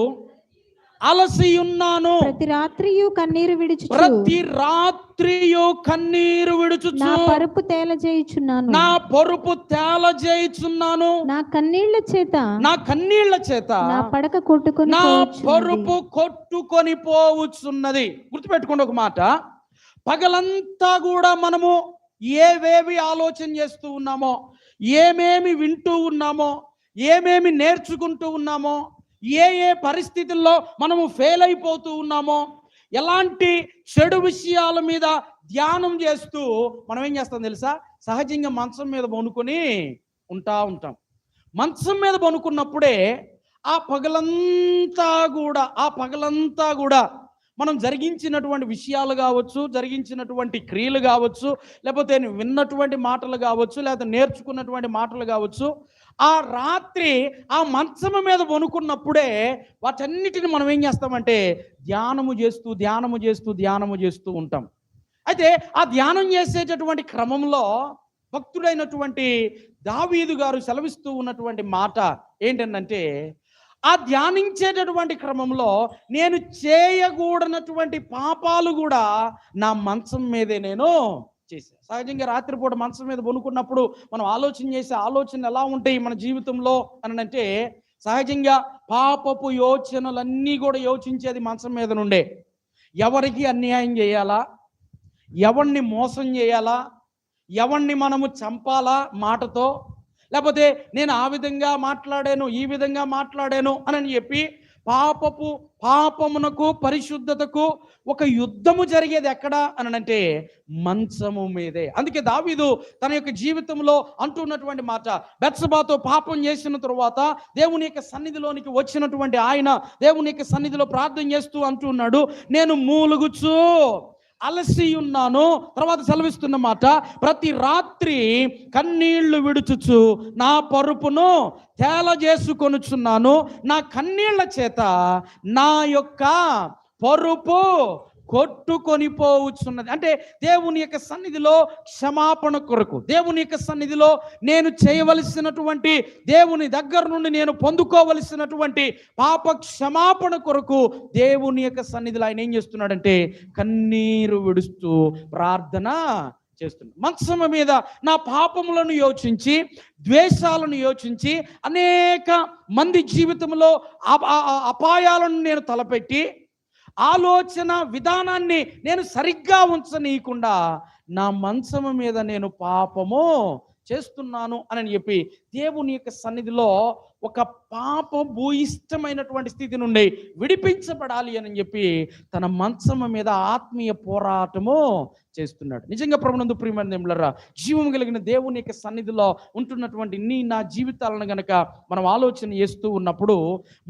అలసి ఉన్నాను, ప్రతి రాత్రియు కన్నీరు విడుచుచు, ప్రతి రాత్రియు కన్నీరు విడుచుచు, నా పరుపు తేలజేయుచున్నాను, నా పరుపు తేలజేయుచున్నాను, నా కన్నీళ్ల చేత నా పడక కొట్టుకొని, నా పరుపు కొట్టుకొని పోవచ్చున్నది. గుర్తుపెట్టుకోండి ఒక మాట. పగలంతా కూడా మనము ఏవేవి ఆలోచన చేస్తూ ఉన్నామో, ఏమేమి వింటూ ఉన్నామో, ఏమేమి నేర్చుకుంటూ ఉన్నామో, ఏ పరిస్థితుల్లో మనము ఫెయిల్ అయిపోతూ ఉన్నామో, ఎలాంటి చెడు విషయాల మీద ధ్యానం చేస్తూ మనం ఏం చేస్తాం తెలుసా? సహజంగా మంచం మీద పనుకొని ఉంటాం. మంచం మీద పనుకున్నప్పుడే ఆ పగలంతా కూడా మనం జరిగించినటువంటి విషయాలు కావచ్చు, జరిగించినటువంటి క్రియలు కావచ్చు, లేకపోతే విన్నటువంటి మాటలు కావచ్చు, లేకపోతే నేర్చుకున్నటువంటి మాటలు కావచ్చు, ఆ రాత్రి ఆ మంచం మీద వణుకున్నప్పుడే వాటన్నిటిని మనం ఏం చేస్తామంటే ధ్యానము చేస్తూ ఉంటాం. అయితే ఆ ధ్యానం చేసేటటువంటి క్రమంలో భక్తుడైనటువంటి దావీదు గారు సెలవిస్తూ ఉన్నటువంటి మాట ఏంటంటే, ఆ ధ్యానించేటటువంటి క్రమంలో నేను చేయకూడనటువంటి పాపాలు కూడా నా మంచం మీదే నేను చేశాను. సహజంగా రాత్రిపూట మంచం మీద పడుకున్నప్పుడు మనం ఆలోచన చేసే ఆలోచన ఎలా ఉంటాయి మన జీవితంలో అని అంటే, సహజంగా పాపపు యోచనలన్నీ కూడా యోచించేది మంచం మీద నుండే. ఎవరికి అన్యాయం చేయాలా, ఎవరిని మోసం చేయాలా, ఎవరిని మనము చంపాలా మాటతో, లేకపోతే నేను ఆ విధంగా మాట్లాడాను ఈ విధంగా మాట్లాడాను అని చెప్పి పాపమునకు పరిశుద్ధతకు ఒక యుద్ధము జరిగేది ఎక్కడ అని అంటే మంచము మీదే. అందుకే దావీదు తన యొక్క జీవితంలో అంటున్నటువంటి మాట, బెత్షెబాతో పాపం చేసిన తరువాత దేవుని యొక్క సన్నిధిలోనికి వచ్చినటువంటి ఆయన దేవుని యొక్క సన్నిధిలో ప్రార్థన చేస్తూ అంటున్నాడు, నేను మూలుగుచు అలసి ఉన్నాను. తర్వాత సెలవిస్తున్న మాట, ప్రతి రాత్రి కన్నీళ్లు విడుచుచు నా పరుపును తేలజేసుకొనుచున్నాను, నా కన్నీళ్ల చేత నా యొక్క పరుపు కొట్టుకొని పోవచ్చున్నది. అంటే దేవుని యొక్క సన్నిధిలో క్షమాపణ కొరకు, దేవుని యొక్క సన్నిధిలో నేను చేయవలసినటువంటి, దేవుని దగ్గర నుండి నేను పొందుకోవలసినటువంటి పాప క్షమాపణ కొరకు దేవుని యొక్క సన్నిధిలో ఆయన ఏం చేస్తున్నాడంటే కన్నీరు విడుస్తూ ప్రార్థన చేస్తున్నాడు. మంచం మీద నా పాపములను యోచించి, ద్వేషాలను యోచించి, అనేక మంది జీవితంలో అపాయాలను నేను తలపెట్టి, ఆలోచన విధానాన్ని నేను సరిగ్గా ఉంచనీయకుండా నా మంచము మీద నేను పాపము చేస్తున్నాను అని చెప్పి దేవుని యొక్క సన్నిధిలో ఒక పాప భూయిష్టమైనటువంటి స్థితి నుండి విడిపించబడాలి అని చెప్పి తన మంచము మీద ఆత్మీయ పోరాటము చేస్తున్నాడు. నిజంగా ప్రభునందు ప్రియమైన దేవులారా, జీవము కలిగిన దేవుని యొక్క సన్నిధిలో ఉంటున్నటువంటి నా జీవితాలను గనక మనం ఆలోచన చేస్తూ ఉన్నప్పుడు,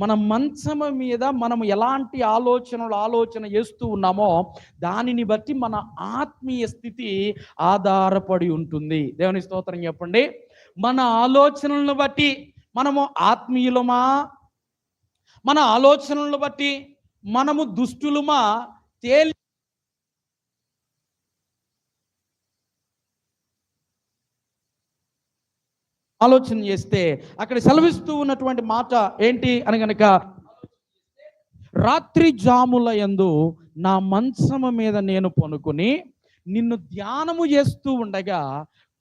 మన మంచము మీద మనం ఎలాంటి ఆలోచన చేస్తూ ఉన్నామో దానిని బట్టి మన ఆత్మీయ స్థితి ఆధారపడి ఉంటుంది. దేవుని స్తోత్రం చెప్పండి. మన ఆలోచనలను బట్టి మనము ఆత్మీయులమా, మన ఆలోచనలను బట్టి మనము దుష్టులమా ఆలోచన చేస్తే అక్కడ సెలవిస్తూ ఉన్నటువంటి మాట ఏంటి అని గనక, రాత్రి జాముల యందు నా మంచము మీద నేను పనుకొని నిన్ను ధ్యానము చేస్తూ ఉండగా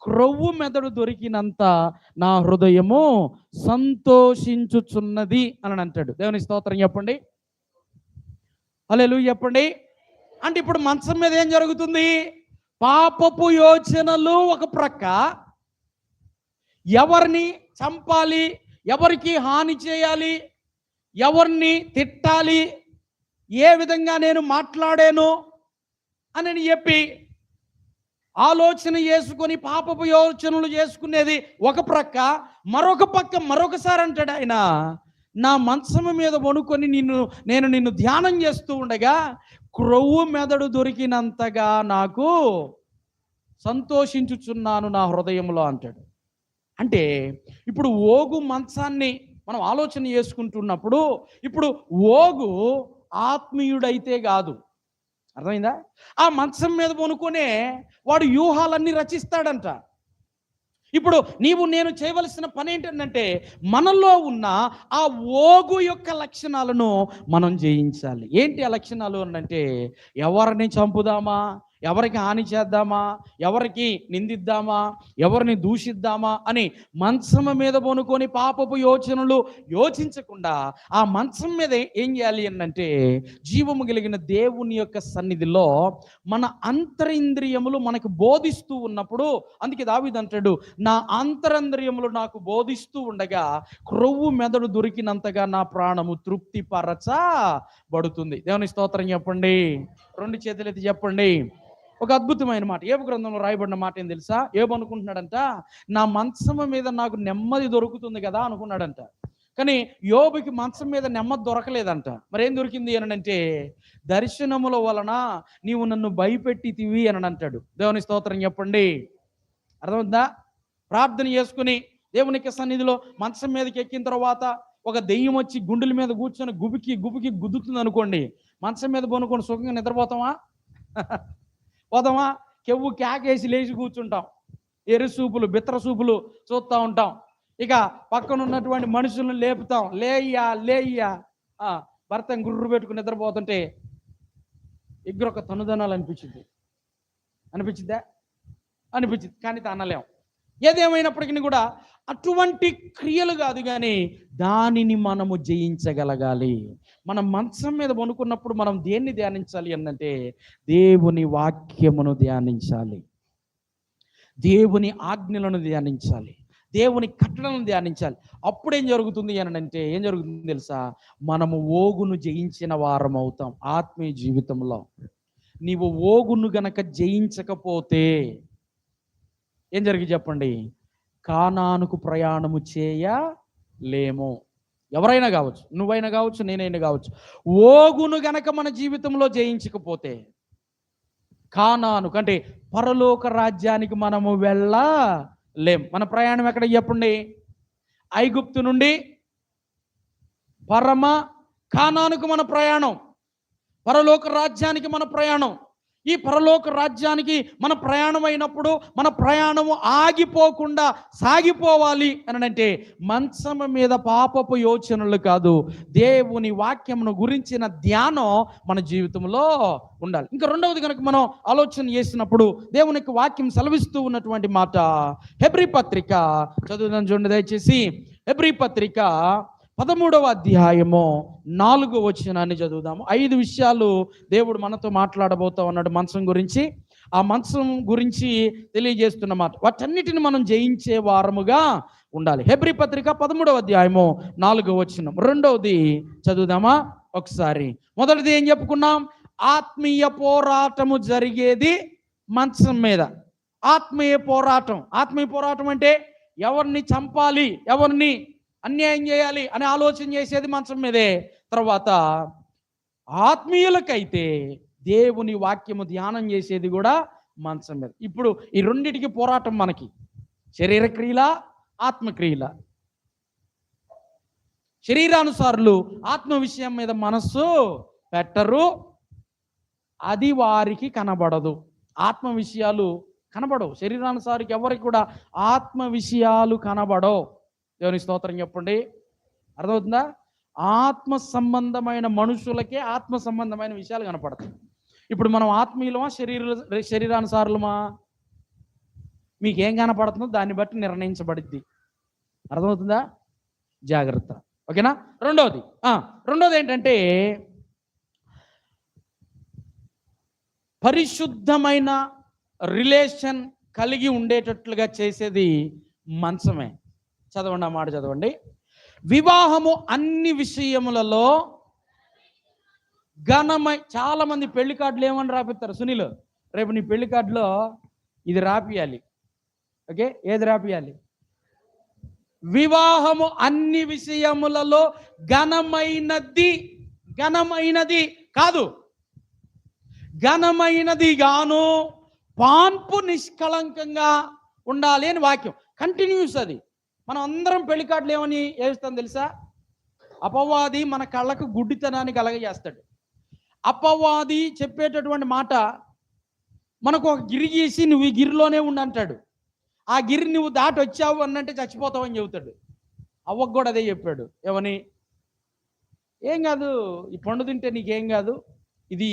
క్రొవ్వు మెదడు దొరికినంత నా హృదయము సంతోషించుచున్నది అని అంటాడు. దేవుని స్తోత్రం చెప్పండి, హల్లెలూయా చెప్పండి. అంటే ఇప్పుడు మంచం మీద ఏం జరుగుతుంది? పాపపు యోచనలు ఒక ప్రక్క, ఎవరిని చంపాలి, ఎవరికి హాని చేయాలి, ఎవరిని తిట్టాలి, ఏ విధంగా నేను మాట్లాడాను అని చెప్పి ఆలోచన చేసుకొని పాపపు యోచనలు చేసుకునేది ఒక ప్రక్క. మరొక పక్క మరొకసారి అంటాడు ఆయన, నా మంచము మీద వణుకొని నేను నిన్ను ధ్యానం చేస్తూ ఉండగా క్రొవ్వు మెదడు దొరికినంతగా నాకు సంతోషించుచున్నాను నా హృదయంలో అంటాడు. అంటే ఇప్పుడు ఓగు మంచాన్ని మనం ఆలోచన చేసుకుంటున్నప్పుడు, ఇప్పుడు ఓగు ఆత్మీయుడైతే కాదు, అర్థమైందా? ఆ మంచం మీద పనుకొనే వాడు వ్యూహాలన్నీ రచిస్తాడంట. ఇప్పుడు నేను చేయవలసిన పని ఏంటంటే మనలో ఉన్న ఆ ఓగు యొక్క లక్షణాలను మనం జయించాలి. ఏంటి ఆ లక్షణాలు అంటే, ఎవరిని చంపుదామా, ఎవరికి హాని చేద్దామా, ఎవరికి నిందిద్దామా, ఎవరిని దూషిద్దామా అని మంచం మీద పనుకొని పాపపు యోచనలు యోచించకుండా ఆ మంచం మీద ఏం చేయాలి అంటే జీవము కలిగిన దేవుని యొక్క సన్నిధిలో మన అంతరింద్రియములు మనకు బోధిస్తూ ఉన్నప్పుడు, అందుకే దావీదు అంటాడు, నా అంతరింద్రియములు నాకు బోధిస్తూ ఉండగా క్రొవ్వు మెదడు దొరికినంతగా నా ప్రాణము తృప్తి పరచబడుతుంది. దేవుని స్తోత్రం చెప్పండి, రెండు చేతులెత్తి చెప్పండి. ఒక అద్భుతమైన మాట యోబు గ్రంథంలో రాయబడిన మాట ఏం తెలుసా? యోబు అనుకుంటున్నాడంట, నా మంచం మీద నాకు నెమ్మది దొరుకుతుంది కదా అనుకున్నాడంట. కానీ యోబుకి మంచం మీద నెమ్మది దొరకలేదంట. మరి ఏం దొరికింది అని అంటే, దర్శనముల వలన నీవు నన్ను భయపెట్టితివి అని అంటాడు. దేవుని స్తోత్రం చెప్పండి. అర్థమవుతుందా? ప్రార్థన చేసుకుని దేవునికి సన్నిధిలో మంచం మీదకి ఎక్కిన తర్వాత ఒక దెయ్యం వచ్చి గుండెల మీద కూర్చొని గుబికి గుద్దుతుంది అనుకోండి, మంచం మీద పనుకొని సుఖంగా నిద్రపోతామా? పోతామా? కెవ్వు కేకేసి లేచి కూర్చుంటాం, ఎర్రి సూపులు బిత్తర సూపులు చూస్తూ ఉంటాం. ఇక పక్కన ఉన్నటువంటి మనుషులను లేపుతాం, లేయ్యా లేయ్యా. భర్త గుర్రు పెట్టుకుని నిద్రపోతుంటే ఎగ్గురొక తనుదనాలు అనిపించిందా? అనిపించింది, కానీ అనలేం. ఏదేమైనప్పటికీ కూడా అటువంటి క్రియలు కాదు, కానీ దానిని మనము జయించగలగాలి. మనం మంచం మీద వణుకున్నప్పుడు మనం దేన్ని ధ్యానించాలి అంటే దేవుని వాక్యమును ధ్యానించాలి, దేవుని ఆజ్ఞలను ధ్యానించాలి, దేవుని కట్టడలను ధ్యానించాలి. అప్పుడేం జరుగుతుంది అంటే ఏం జరుగుతుంది తెలుసా? మనము ఓగును జయించిన వారం అవుతాం. ఆత్మీయ జీవితంలో నీవు ఓగును గనక జయించకపోతే ఏం జరిగి చెప్పండి? కానానుకు ప్రయాణము చేయలేము. ఎవరైనా కావచ్చు, నువ్వైనా కావచ్చు, నేనైనా కావచ్చు. ఓగును గనక మన జీవితంలో జయించకపోతే కానానుకు అంటే పరలోక రాజ్యానికి మనము వెళ్ళలేం. మన ప్రయాణం ఎక్కడ చెప్పండి? ఐగుప్తు నుండి పరమ కానానుకు మన ప్రయాణం, పరలోక రాజ్యానికి మన ప్రయాణం. ఈ పరలోక రాజ్యానికి మన ప్రయాణం అయినప్పుడు మన ప్రయాణము ఆగిపోకుండా సాగిపోవాలి అని అంటే మంచం మీద పాపపు యోచనలు కాదు, దేవుని వాక్యమును గురించిన ధ్యానం మన జీవితంలో ఉండాలి. ఇంకా రెండవది కనుక మనం ఆలోచన చేసినప్పుడు దేవునికి వాక్యం సెలవిస్తూ ఉన్నటువంటి మాట హెబ్రీ పత్రిక చదువుదాం చూడండి దయచేసి. హెబ్రీ పత్రిక 13వ అధ్యాయము 4వ వచనాన్ని చదువుదాము. 5 విషయాలు దేవుడు మనతో మాట్లాడబోతా ఉన్నాడు మంచం గురించి. ఆ మంచం గురించి తెలియజేస్తున్న మాట, వాటన్నిటిని మనం జయించే వారముగా ఉండాలి. హెబ్రీ పత్రిక 13వ అధ్యాయము 4వ వచనం. రెండవది చదువుదామా ఒకసారి. మొదటిది ఏం చెప్పుకున్నాం? ఆత్మీయ పోరాటము జరిగేది మంచం మీద. ఆత్మీయ పోరాటం అంటే ఎవరిని చంపాలి, ఎవరిని అన్యాయం చేయాలి అని ఆలోచన చేసేది మంచం మీదే. తర్వాత ఆత్మీయులకైతే దేవుని వాక్యము ధ్యానం చేసేది కూడా మంచం మీద. ఇప్పుడు ఈ రెండిటికి పోరాటం మనకి, శరీర క్రియల, ఆత్మక్రియల. శరీరానుసారులు ఆత్మ విషయం మీద మనస్సు పెట్టరు, అది వారికి కనబడదు. ఆత్మ విషయాలు కనబడవు. శరీరానుసారికి ఎవరికి కూడా ఆత్మ విషయాలు కనబడవు. దేవుని స్తోత్రం చెప్పండి. అర్థమవుతుందా? ఆత్మ సంబంధమైన మనుషులకే ఆత్మ సంబంధమైన విషయాలు కనపడతాయి. ఇప్పుడు మనం ఆత్మీయులమా శరీరానుసారులమా? మీకేం కనపడుతుందో దాన్ని బట్టి నిర్ణయించబడిద్ది. అర్థమవుతుందా? జాగ్రత్త. ఓకేనా? రెండోది ఏంటంటే పరిశుద్ధమైన రిలేషన్ కలిగి ఉండేటట్లుగా చేసేది మంచమే. చదవండి, ఆ మాట చదవండి. వివాహము అన్ని విషయములలో ఘనమై. చాలా మంది పెళ్లి కార్డులు ఏమని రాపిస్తారు? సునీల్, రేపు నీ పెళ్లి కార్డులో ఇది రాపియాలి. ఓకే, ఏది రాపియాలి? వివాహము అన్ని విషయములలో ఘనమైనది కాదు, ఘనమైనది గాను పాన్పు నిష్కళంకంగా ఉండాలి అని వాక్యం. కంటిన్యూస్ అది. మనం అందరం పెళ్లి కార్డులు ఏమని వేస్తాం తెలుసా? అపవాది మన కళ్ళకు గుడ్డితనాన్ని కలగజేస్తాడు. అపవాది చెప్పేటటువంటి మాట, మనకు ఒక గిరి గీసి నువ్వు ఈ గిరిలోనే ఉండంటాడు. ఆ గిరి నువ్వు దాటి వచ్చావు అన్నంటే చచ్చిపోతావని చెబుతాడు. అవ్వకు కూడా అదే చెప్పాడు. ఏమని? ఏం కాదు, ఈ పండు తింటే నీకేం కాదు, ఇది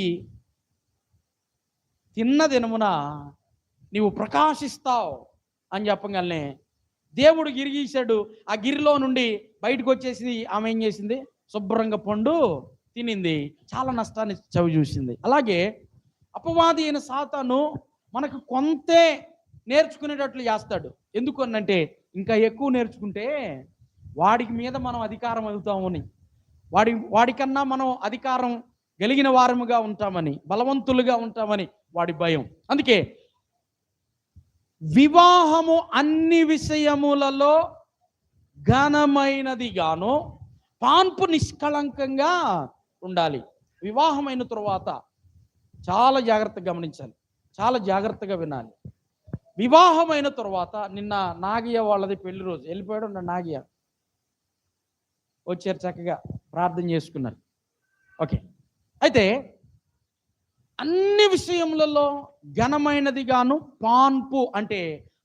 తిన్న దినమున నీవు ప్రకాశిస్తావు అని చెప్పగానే దేవుడు గిరి గీశాడు. ఆ గిరిలో నుండి బయటకు వచ్చేసి ఆమె ఏం చేసింది? శుభ్రంగా పండు తినింది, చాలా నష్టాన్ని చవి చూసింది. అలాగే అపవాది అయిన సాతాను మనకు కొంతే నేర్చుకునేటట్లు చేస్తాడు. ఎందుకు అనంటే ఇంకా ఎక్కువ నేర్చుకుంటే వాడికి మీద మనం అధికారం అవుతామని, వాడికన్నా మనం అధికారం కలిగిన వారముగా ఉంటామని, బలవంతులుగా ఉంటామని వాడి భయం. అందుకే వివాహము అన్ని విషయములలో ఘనమైనది గాను పాన్పు నిష్కళంకంగా ఉండాలి. వివాహమైన తరువాత చాలా జాగ్రత్తగా గమనించాలి, చాలా జాగ్రత్తగా వినాలి. వివాహమైన తరువాత, నిన్న నాగియ వాళ్ళది పెళ్లి రోజు, వెళ్ళిపోయాడు నాగియ, వచ్చారు, చక్కగా ప్రార్థన చేసుకున్నారు. ఓకే, అయితే అన్ని విషయములలో ఘనమైనది గాను పాన్పు అంటే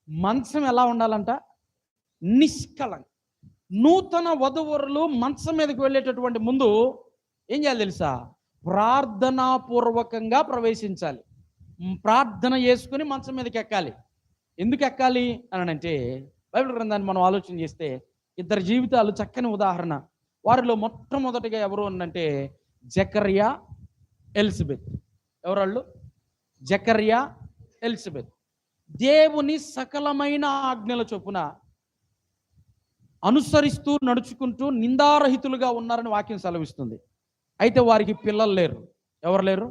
మంచం ఎలా ఉండాలంట? నూతన వధువరులు మంచం మీదకి వెళ్ళేటటువంటి ముందు ఏం చేయాలి తెలుసా? ప్రార్థనాపూర్వకంగా ప్రవేశించాలి. ప్రార్థన చేసుకుని మంచం మీదకి ఎక్కాలి. ఎందుకు ఎక్కాలి అని అంటే, బైబిల్ గ్రంథాన్ని మనం ఆలోచన చేస్తే ఇద్దరు జీవితాలు చక్కని ఉదాహరణ. వారిలో మొట్టమొదటిగా ఎవరు అంటే జకర్యా, ఎలిజబెత్. ఎవరాళ్ళు? జకర్యా, ఎలిజబెత్. దేవుని సకలమైన ఆజ్ఞల చొప్పున అనుసరిస్తూ నడుచుకుంటూ నిందారహితులుగా ఉన్నారని వాక్యం సెలవిస్తుంది. అయితే వారికి పిల్లలు లేరు. ఎవరు లేరు?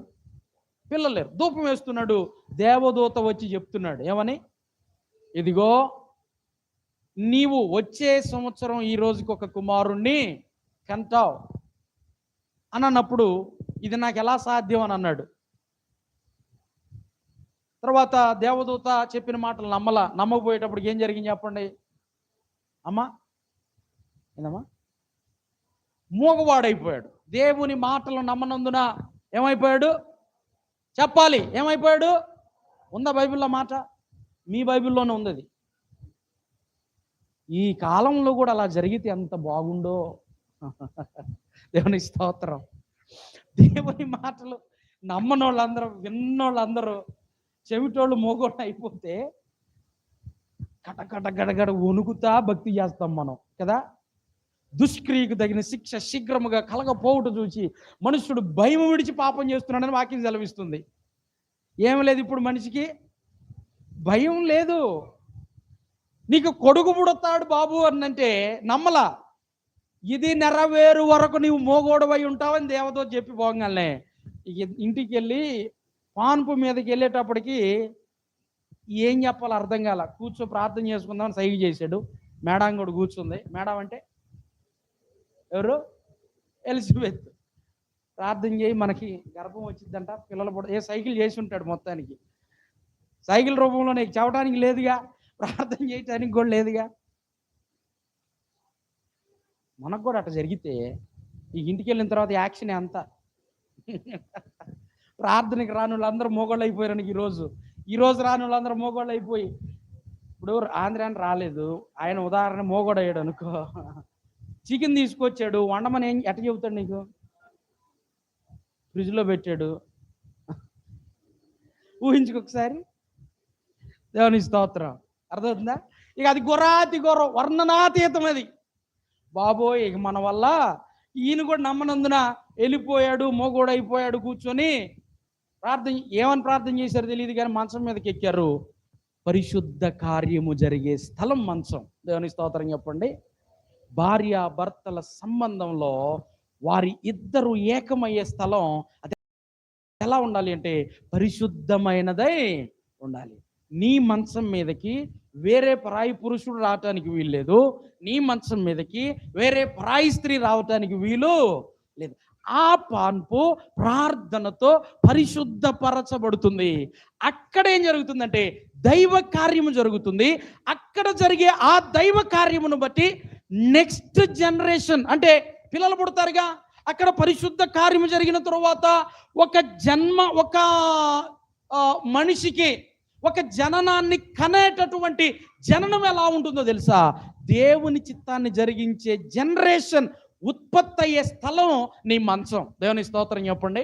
పిల్లలు లేరు. ధూపం వేస్తున్నాడు, దేవదూత వచ్చి చెప్తున్నాడు ఏమని? ఇదిగో నీవు వచ్చే సంవత్సరం ఈ రోజుకి ఒక కుమారుణ్ణి కంటావు అని అన్నప్పుడు, ఇది నాకు ఎలా సాధ్యం అని అన్నాడు. తర్వాత దేవదూత చెప్పిన మాటలు నమ్మకపోయేటప్పటికి ఏం జరిగింది చెప్పండి అమ్మా? ఏందమ్మా? మూగవాడైపోయాడు. దేవుని మాటలు నమ్మనందున ఏమైపోయాడు? చెప్పాలి, ఏమైపోయాడు? ఉందా బైబిల్లో మాట? మీ బైబిల్లోనే ఉంది అది. ఈ కాలంలో కూడా అలా జరిగితే ఎంత బాగుండో. దేవుని స్తోత్రం. దేవుని మాటలు నమ్మనోళ్ళందరూ, విన్నోళ్ళందరూ చెవిటోళ్ళు మోగోళ్ళు అయిపోతే కటకట గడగడ వణుకుతా భక్తి చేస్తాం మనం కదా. దుష్క్రియకు తగిన శిక్ష శీఘ్రముగా కలగపోవుట చూసి మనుషుడు భయం విడిచి పాపం చేస్తున్నాడని వాక్యం సెలవిస్తుంది. ఏమి లేదు, ఇప్పుడు మనిషికి భయం లేదు. నీకు కొడుకు పుడతాడు బాబు అనంటే నమ్మలా. ఇది నెరవేరు వరకు నీవు మోగోడవై ఉంటావని దేవతో చెప్పి పోగానే ఇంటికి వెళ్ళి పాన్పు మీదకి వెళ్ళేటప్పటికి ఏం చెప్పాలో అర్థం కాల. కూర్చో ప్రార్థన చేసుకుందామని సైగ చేశాడు. మేడం కూడా కూర్చుంది. మేడం అంటే ఎవరు? ఎలిజబెత్. ప్రార్థన చేయి, మనకి గర్భం వచ్చిందంట, పిల్లలు పుడ. ఏ సైకిల్ చేసి ఉంటాడు మొత్తానికి. సైకిల్ రూపంలో నీకు చెప్పడానికి లేదుగా, ప్రార్థన చేయటానికి కూడా లేదుగా. మనకు కూడా అట్లా జరిగితే ఈ ఇంటికి వెళ్ళిన తర్వాత యాక్షన్ అంతా. ప్రార్థనకి రాని వాళ్ళందరూ మోగోళ్ళు అయిపోయారు. ఈరోజు రాని వాళ్ళందరూ మోగోళ్ళు అయిపోయి, ఇప్పుడు ఆంధ్రాని రాలేదు, ఆయన ఉదాహరణ మోగోడయ్యాడు అనుకో. చికెన్ తీసుకొచ్చాడు, వండమని ఎట్ట చెబుతాడు నీకు? ఫ్రిడ్జ్లో పెట్టాడు. ఊహించుకొకసారి. దేవుని స్తోత్రం. అర్థమవుతుందా? ఇక అది గురాతి గుర్రం, వర్ణనాతీతం అది. బాబోయ్, ఇక మన వల్ల ఈయన కూడా నమ్మనందున వెళ్ళిపోయాడు, మోగోడైపోయాడు. కూర్చొని ఏమని ప్రార్థన చేశారు తెలియదు కానీ మంచం మీదకి ఎక్కారు. పరిశుద్ధ కార్యము జరిగే స్థలం మంచం. దేవుని స్తోత్రం చెప్పండి. భార్య భర్తల సంబంధంలో వారి ఇద్దరు ఏకమయ్యే స్థలం అది ఎలా ఉండాలి అంటే పరిశుద్ధమైనదై ఉండాలి. నీ మంచం మీదకి వేరే పరాయి పురుషుడు రావటానికి వీలు లేదు. నీ మంచం మీదకి వేరే పరాయి స్త్రీ రావటానికి వీలు లేదు. ఆ పాన్పు ప్రార్థనతో పరిశుద్ధపరచబడుతుంది. అక్కడ ఏం జరుగుతుందంటే దైవ కార్యము జరుగుతుంది. అక్కడ జరిగే ఆ దైవ కార్యమును బట్టి నెక్స్ట్ జనరేషన్ అంటే పిల్లలు పుడతారుగా. అక్కడ పరిశుద్ధ కార్యము జరిగిన తరువాత ఒక మనిషికి ఒక జననాన్ని కనేటటువంటి జననం ఎలా ఉంటుందో తెలుసా? దేవుని చిత్తాన్ని జరిగించే జనరేషన్ ఉత్పత్తి అయ్యే స్థలం నీ మంచం. దేవుని స్తోత్రం చెప్పండి.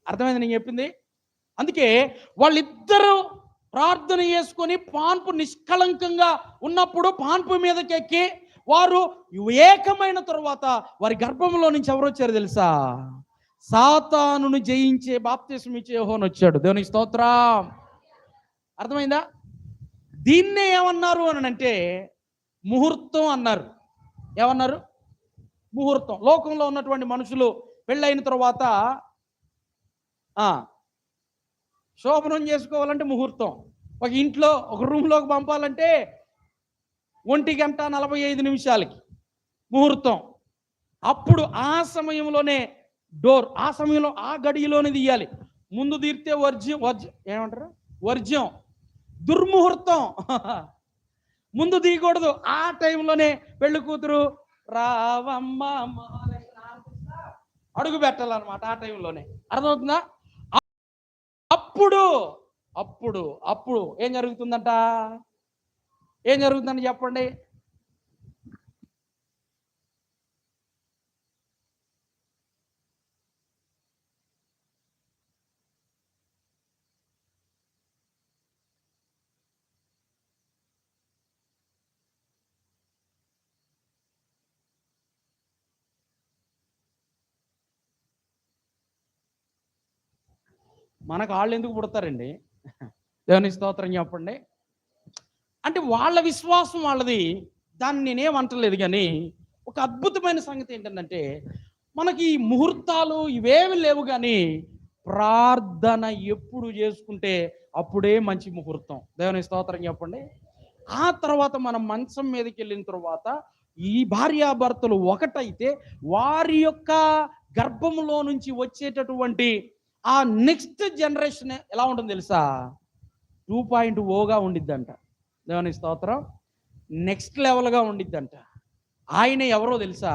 అర్థమైంది నేను చెప్పింది? అందుకే వాళ్ళిద్దరూ ప్రార్థన చేసుకొని పాన్పు నిష్కళంకంగా ఉన్నప్పుడు పాన్పు మీదకి ఎక్కి వారు ఏకమైన తరువాత వారి గర్భంలో నుంచి ఎవరు వచ్చారు తెలుసా? సాతానును జయించే బాప్తిస్మం ఇచ్చే యోహోను వచ్చాడు. దేవుని స్తోత్రం. అర్థమైందా? దీన్నే ఏమన్నారు అని అంటే ముహూర్తం అన్నారు. ఏమన్నారు? ముహూర్తం. లోకంలో ఉన్నటువంటి మనుషులు పెళ్ళైన తర్వాత శోభనం చేసుకోవాలంటే ముహూర్తం. ఒక ఇంట్లో ఒక రూమ్లోకి పంపాలంటే 1:45 ముహూర్తం. అప్పుడు ఆ సమయంలోనే డోర్, ఆ సమయంలో ఆ గడియలోనే తీయాలి. ముందు తీరితే ఏమంటారు? వర్జ్యం, దుర్ముహూర్తం. ముందు తీయకూడదు. ఆ టైంలోనే పెళ్లి కూతురు రావమ్మ అడుగు పెట్టాలన్నమాట. ఆ టైంలోనే. అర్థమవుతుందా? అప్పుడు ఏం జరుగుతుందంట? ఏం జరుగుతుందని చెప్పండి. మనకు వాళ్ళు ఎందుకు పుడతారండి? దేవుని స్తోత్రం చెప్పండి. అంటే వాళ్ళ విశ్వాసం వాళ్ళది, దాన్ని నేనేమంటలేదు. కానీ ఒక అద్భుతమైన సంగతి ఏంటంటే, మనకి ఈ ముహూర్తాలు ఇవేమి లేవు, కానీ ప్రార్థన ఎప్పుడు చేసుకుంటే అప్పుడే మంచి ముహూర్తం. దేవుని స్తోత్రం చెప్పండి. ఆ తర్వాత మనం మంచం మీదకి వెళ్ళిన తర్వాత ఈ భార్యాభర్తలు ఒకటైతే వారి యొక్క గర్భంలో నుంచి వచ్చేటటువంటి ఆ నెక్స్ట్ జనరేషన్ ఎలా ఉంటుంది తెలుసా? 2.0గా ఉండిద్దంట. దేవుని స్తోత్రం. నెక్స్ట్ లెవెల్గా ఉండిద్దంట. ఆయన ఎవరో తెలుసా?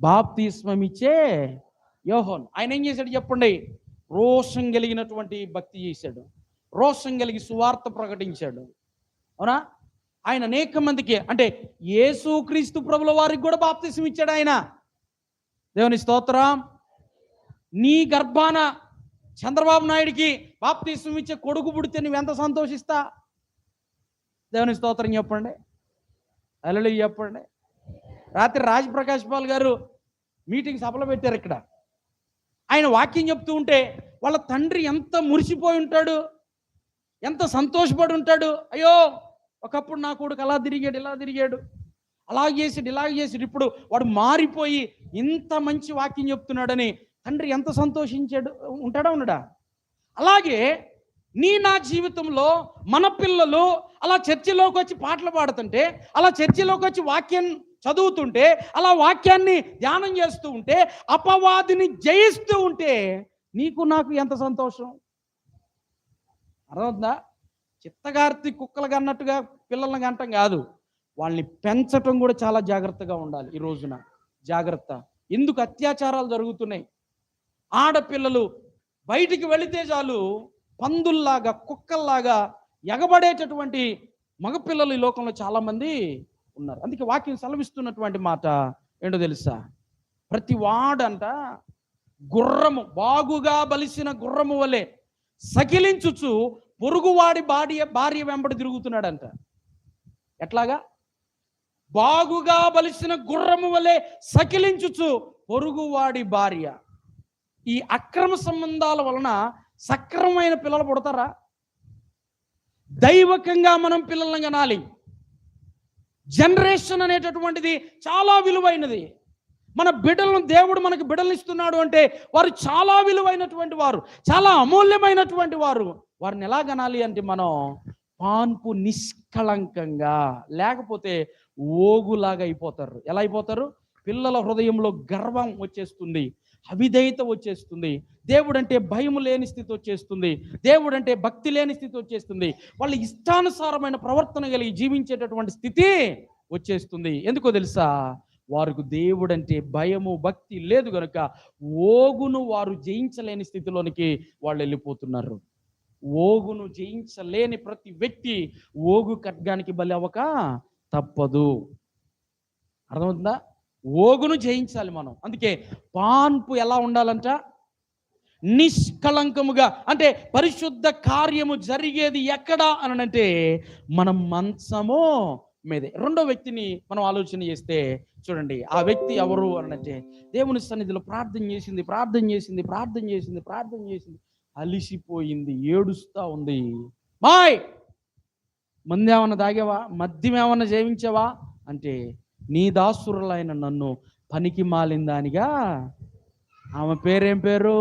బాప్తిస్మం ఇచ్చే యోహాను. ఆయన ఏం చేశాడు చెప్పండి? రోషం కలిగినటువంటి భక్తి చేశాడు, రోషం కలిగి సువార్త ప్రకటించాడు. అవునా? ఆయన అనేక మందికి, అంటే యేసుక్రీస్తు ప్రభుల వారికి కూడా బాప్తిస్మం ఇచ్చాడు ఆయన. దేవుని స్తోత్రం. నీ గర్భాన చంద్రబాబు నాయుడికి బాప్తిస్మం ఇచ్చే కొడుకు పుడితే నువ్వెంత సంతోషిస్తా? దేవుని స్తోత్రం చెప్పండి. హల్లెలూయా చెప్పండి. రాత్రి రాజప్రకాష్ పాల్ గారు మీటింగ్ సభలో పెట్టారు ఇక్కడ. ఆయన వాక్యం చెప్తూ ఉంటే వాళ్ళ తండ్రి ఎంత మురిసిపోయి ఉంటాడు, ఎంత సంతోషపడి ఉంటాడు. అయ్యో, ఒకప్పుడు నా కొడుకు అలా తిరిగాడు, ఇలా తిరిగాడు, అలా చేసాడు, ఇలా చేసాడు, ఇప్పుడు వాడు మారిపోయి ఇంత మంచి వాక్యం చెప్తున్నాడని తండ్రి ఎంత సంతోషించాడు ఉంటాడా ఉండడా? అలాగే నా జీవితంలో మన పిల్లలు అలా చర్చిలోకి వచ్చి పాటలు పాడుతుంటే, అలా చర్చిలోకి వచ్చి వాక్యం చదువుతుంటే, అలా వాక్యాన్ని ధ్యానం చేస్తూ ఉంటే, అపవాదిని జయిస్తూ ఉంటే నీకు నాకు ఎంత సంతోషం. అర్థమవుతుందా? చిత్తగార్తి కుక్కలు అన్నట్టుగా పిల్లల్ని గంటం కాదు, వాళ్ళని పెంచటం కూడా చాలా జాగ్రత్తగా ఉండాలి. ఈ రోజున జాగ్రత్త. ఎందుకు అత్యాచారాలు జరుగుతున్నాయి? ఆడపిల్లలు బయటికి వెళితే చాలు పందుల్లాగా, కుక్కల్లాగా ఎగబడేటటువంటి మగపిల్లలు ఈ లోకంలో చాలామంది ఉన్నారు. అందుకే వాక్యం సెలవిస్తున్నటువంటి మాట ఏంటో తెలుసా? ప్రతి వాడంట గుర్రము, బాగుగా బలిసిన గుర్రము వలె సకిలించుచు పొరుగువాడి భార్య వెంబడి తిరుగుతున్నాడంట. ఎట్లాగా? బాగుగా బలిసిన గుర్రము వలె సకిలించుచు పొరుగువాడి భార్య. ఈ అక్రమ సంబంధాల వలన సక్రమమైన పిల్లలు పుడతారా? దైవకంగా మనం పిల్లల్ని కనాలి. జనరేషన్ అనేటటువంటిది చాలా విలువైనది. మన బిడ్డలను దేవుడు మనకి బిడ్డలు ఇస్తున్నాడు అంటే వారు చాలా విలువైనటువంటి వారు, చాలా అమూల్యమైనటువంటి వారు. వారిని ఎలా కనాలి అంటే మనం పాన్పు నిష్కళంకంగా, లేకపోతే ఓగులాగా అయిపోతారు. ఎలా అయిపోతారు? పిల్లల హృదయంలో గర్వం వచ్చేస్తుంది, అవిధేయత వచ్చేస్తుంది, దేవుడంటే భయం లేని స్థితి వచ్చేస్తుంది, దేవుడంటే భక్తి లేని స్థితి వచ్చేస్తుంది, వాళ్ళ ఇష్టానుసారమైన ప్రవర్తన కలిగి జీవించేటటువంటి స్థితి వచ్చేస్తుంది. ఎందుకో తెలుసా? వారికి దేవుడంటే భయము భక్తి లేదు కనుక ఓగును వారు జయించలేని స్థితిలోనికి వాళ్ళు వెళ్ళిపోతున్నారు. ఓగును జయించలేని ప్రతి వ్యక్తి ఓగు ఖడ్గానికి బలి అవ్వక తప్పదు. అర్థమవుతుందా? ఓగును జయించాలి మనం. అందుకే పాన్పు ఎలా ఉండాలంట? నిష్కళంకముగా. అంటే పరిశుద్ధ కార్యము జరిగేది ఎక్కడ అనంటే మనం మంచము మీదే. రెండో వ్యక్తిని మనం ఆలోచన చేస్తే చూడండి, ఆ వ్యక్తి ఎవరు అనంటే దేవుని సన్నిధిలో ప్రార్థన చేసింది, అలిసిపోయింది, ఏడుస్తా ఉంది. మాయ్, మందేమన్నా తాగావా? మద్యం ఏమన్నా సేవించావా అంటే, నీ దాసురులైన నన్ను పనికి మాలిన దానిగా. ఆమె పేరేం పేరు?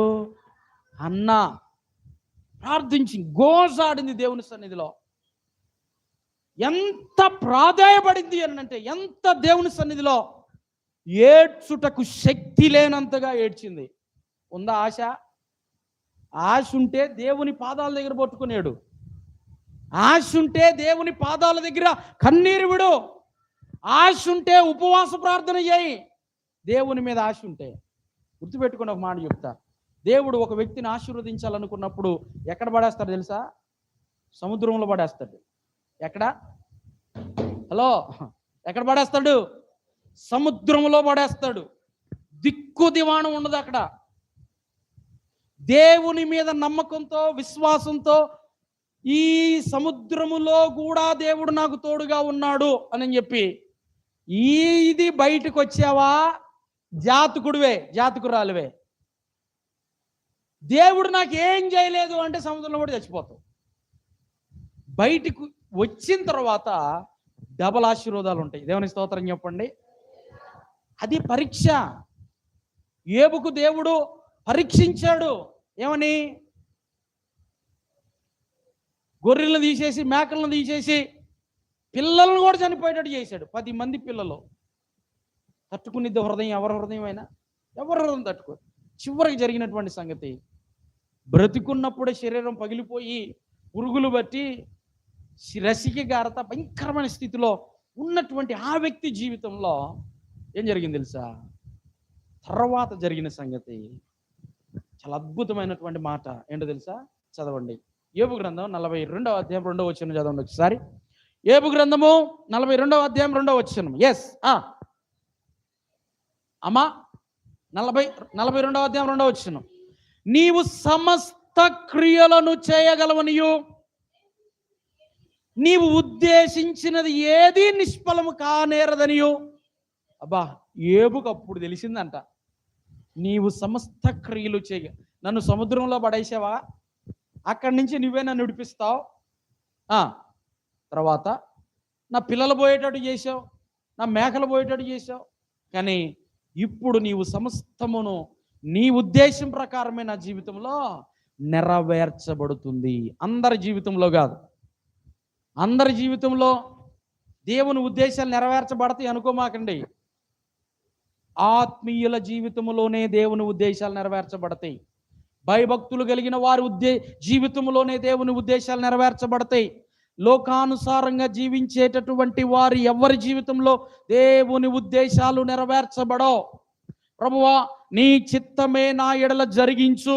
అన్నా. ప్రార్థించి గోజాడింది దేవుని సన్నిధిలో. ఎంత ప్రాధాయపడింది అనంటే, ఎంత దేవుని సన్నిధిలో ఏడ్చుటకు శక్తి లేనంతగా ఏడ్చింది. ఉందా ఆశ? ఆశ ఉంటే దేవుని పాదాల దగ్గర పట్టుకునేడు. ఆశ ఉంటే దేవుని పాదాల దగ్గర కన్నీరు విడు. ఆశ ఉంటే ఉపవాస ప్రార్థన చేయి. దేవుని మీద ఆశ ఉంటే. గుర్తుపెట్టుకుని ఒక మాట చెప్తా. దేవుడు ఒక వ్యక్తిని ఆశీర్వదించాలనుకున్నప్పుడు ఎక్కడ పడేస్తాడు తెలుసా? సముద్రంలో పడేస్తాడు. ఎక్కడ? హలో, ఎక్కడ పడేస్తాడు? సముద్రంలో పడేస్తాడు. దిక్కు దివాణం ఉండదు అక్కడ. దేవుని మీద నమ్మకంతో, విశ్వాసంతో ఈ సముద్రములో కూడా దేవుడు నాకు తోడుగా ఉన్నాడు అని చెప్పి ఇది బయటకు వచ్చావా, జాతకుడివే, జాతకురాలివే. దేవుడు నాకు ఏం చేయలేదు అంటే సముద్రంలో కూడా చచ్చిపోతావు. బయటికి వచ్చిన తర్వాత డబల్ ఆశీర్వాదాలు ఉంటాయి. దేవుని స్తోత్రం చెప్పండి. అది పరీక్ష. యోబుకు దేవుడు పరీక్షించాడు. ఏమని? గొర్రెలను తీసేసి మేకలను తీసేసి పిల్లలను కూడా చనిపోయేటట్టు చేశాడు. 10 మంది పిల్లలు. తట్టుకునిద్ది హృదయం? ఎవరి హృదయం అయినా ఎవరి హృదయం తట్టుకో. చివరికి జరిగినటువంటి సంగతి, బ్రతికున్నప్పుడే శరీరం పగిలిపోయి పురుగులు బట్టి రసికి గారత భయంకరమైన స్థితిలో ఉన్నటువంటి ఆ వ్యక్తి జీవితంలో ఏం జరిగింది తెలుసా? తర్వాత జరిగిన సంగతి చాలా అద్భుతమైనటువంటి మాట. ఏంటో తెలుసా? చదవండి. యోబు గ్రంథం 42వ అధ్యాయం 2వ వచనం చదవండి ఒకసారి. యోబు గ్రంథము 42వ అధ్యాయం 2వ వచనం. ఎస్ అమ్మా, 42వ అధ్యాయం 2వ వచనం. నీవు సమస్త క్రియలను చేయగలవనియు నీవు ఉద్దేశించినది ఏది నిష్ఫలము కానేరదనియు. అబ్బా, యోబుకు అప్పుడు తెలిసిందంట, నీవు సమస్త క్రియలు చేయ. నన్ను సముద్రంలో పడేసావా? అక్కడి నుంచి నువ్వే నన్ను విడిపిస్తావు. తర్వాత నా పిల్లలు పోయేటట్టు చేసావు, నా మేకలు పోయేటట్టు చేసావు. కానీ ఇప్పుడు నీవు సమస్తమును నీ ఉద్దేశం ప్రకారమే నా జీవితంలో నెరవేర్చబడుతుంది. అందరి జీవితంలో కాదు. అందరి జీవితంలో దేవుని ఉద్దేశాలు నెరవేర్చబడతాయి అనుకోమాకండి. ఆత్మీయుల జీవితంలోనే దేవుని ఉద్దేశాలు నెరవేర్చబడతాయి. భయభక్తులు కలిగిన వారి జీవితంలోనే దేవుని ఉద్దేశాలు నెరవేర్చబడతాయి. లోకానుసారంగా జీవించేటటువంటి వారి ఎవరి జీవితంలో దేవుని ఉద్దేశాలు నెరవేర్చబడవు. ప్రభువా, నీ చిత్తమే నా ఎడల జరిగించు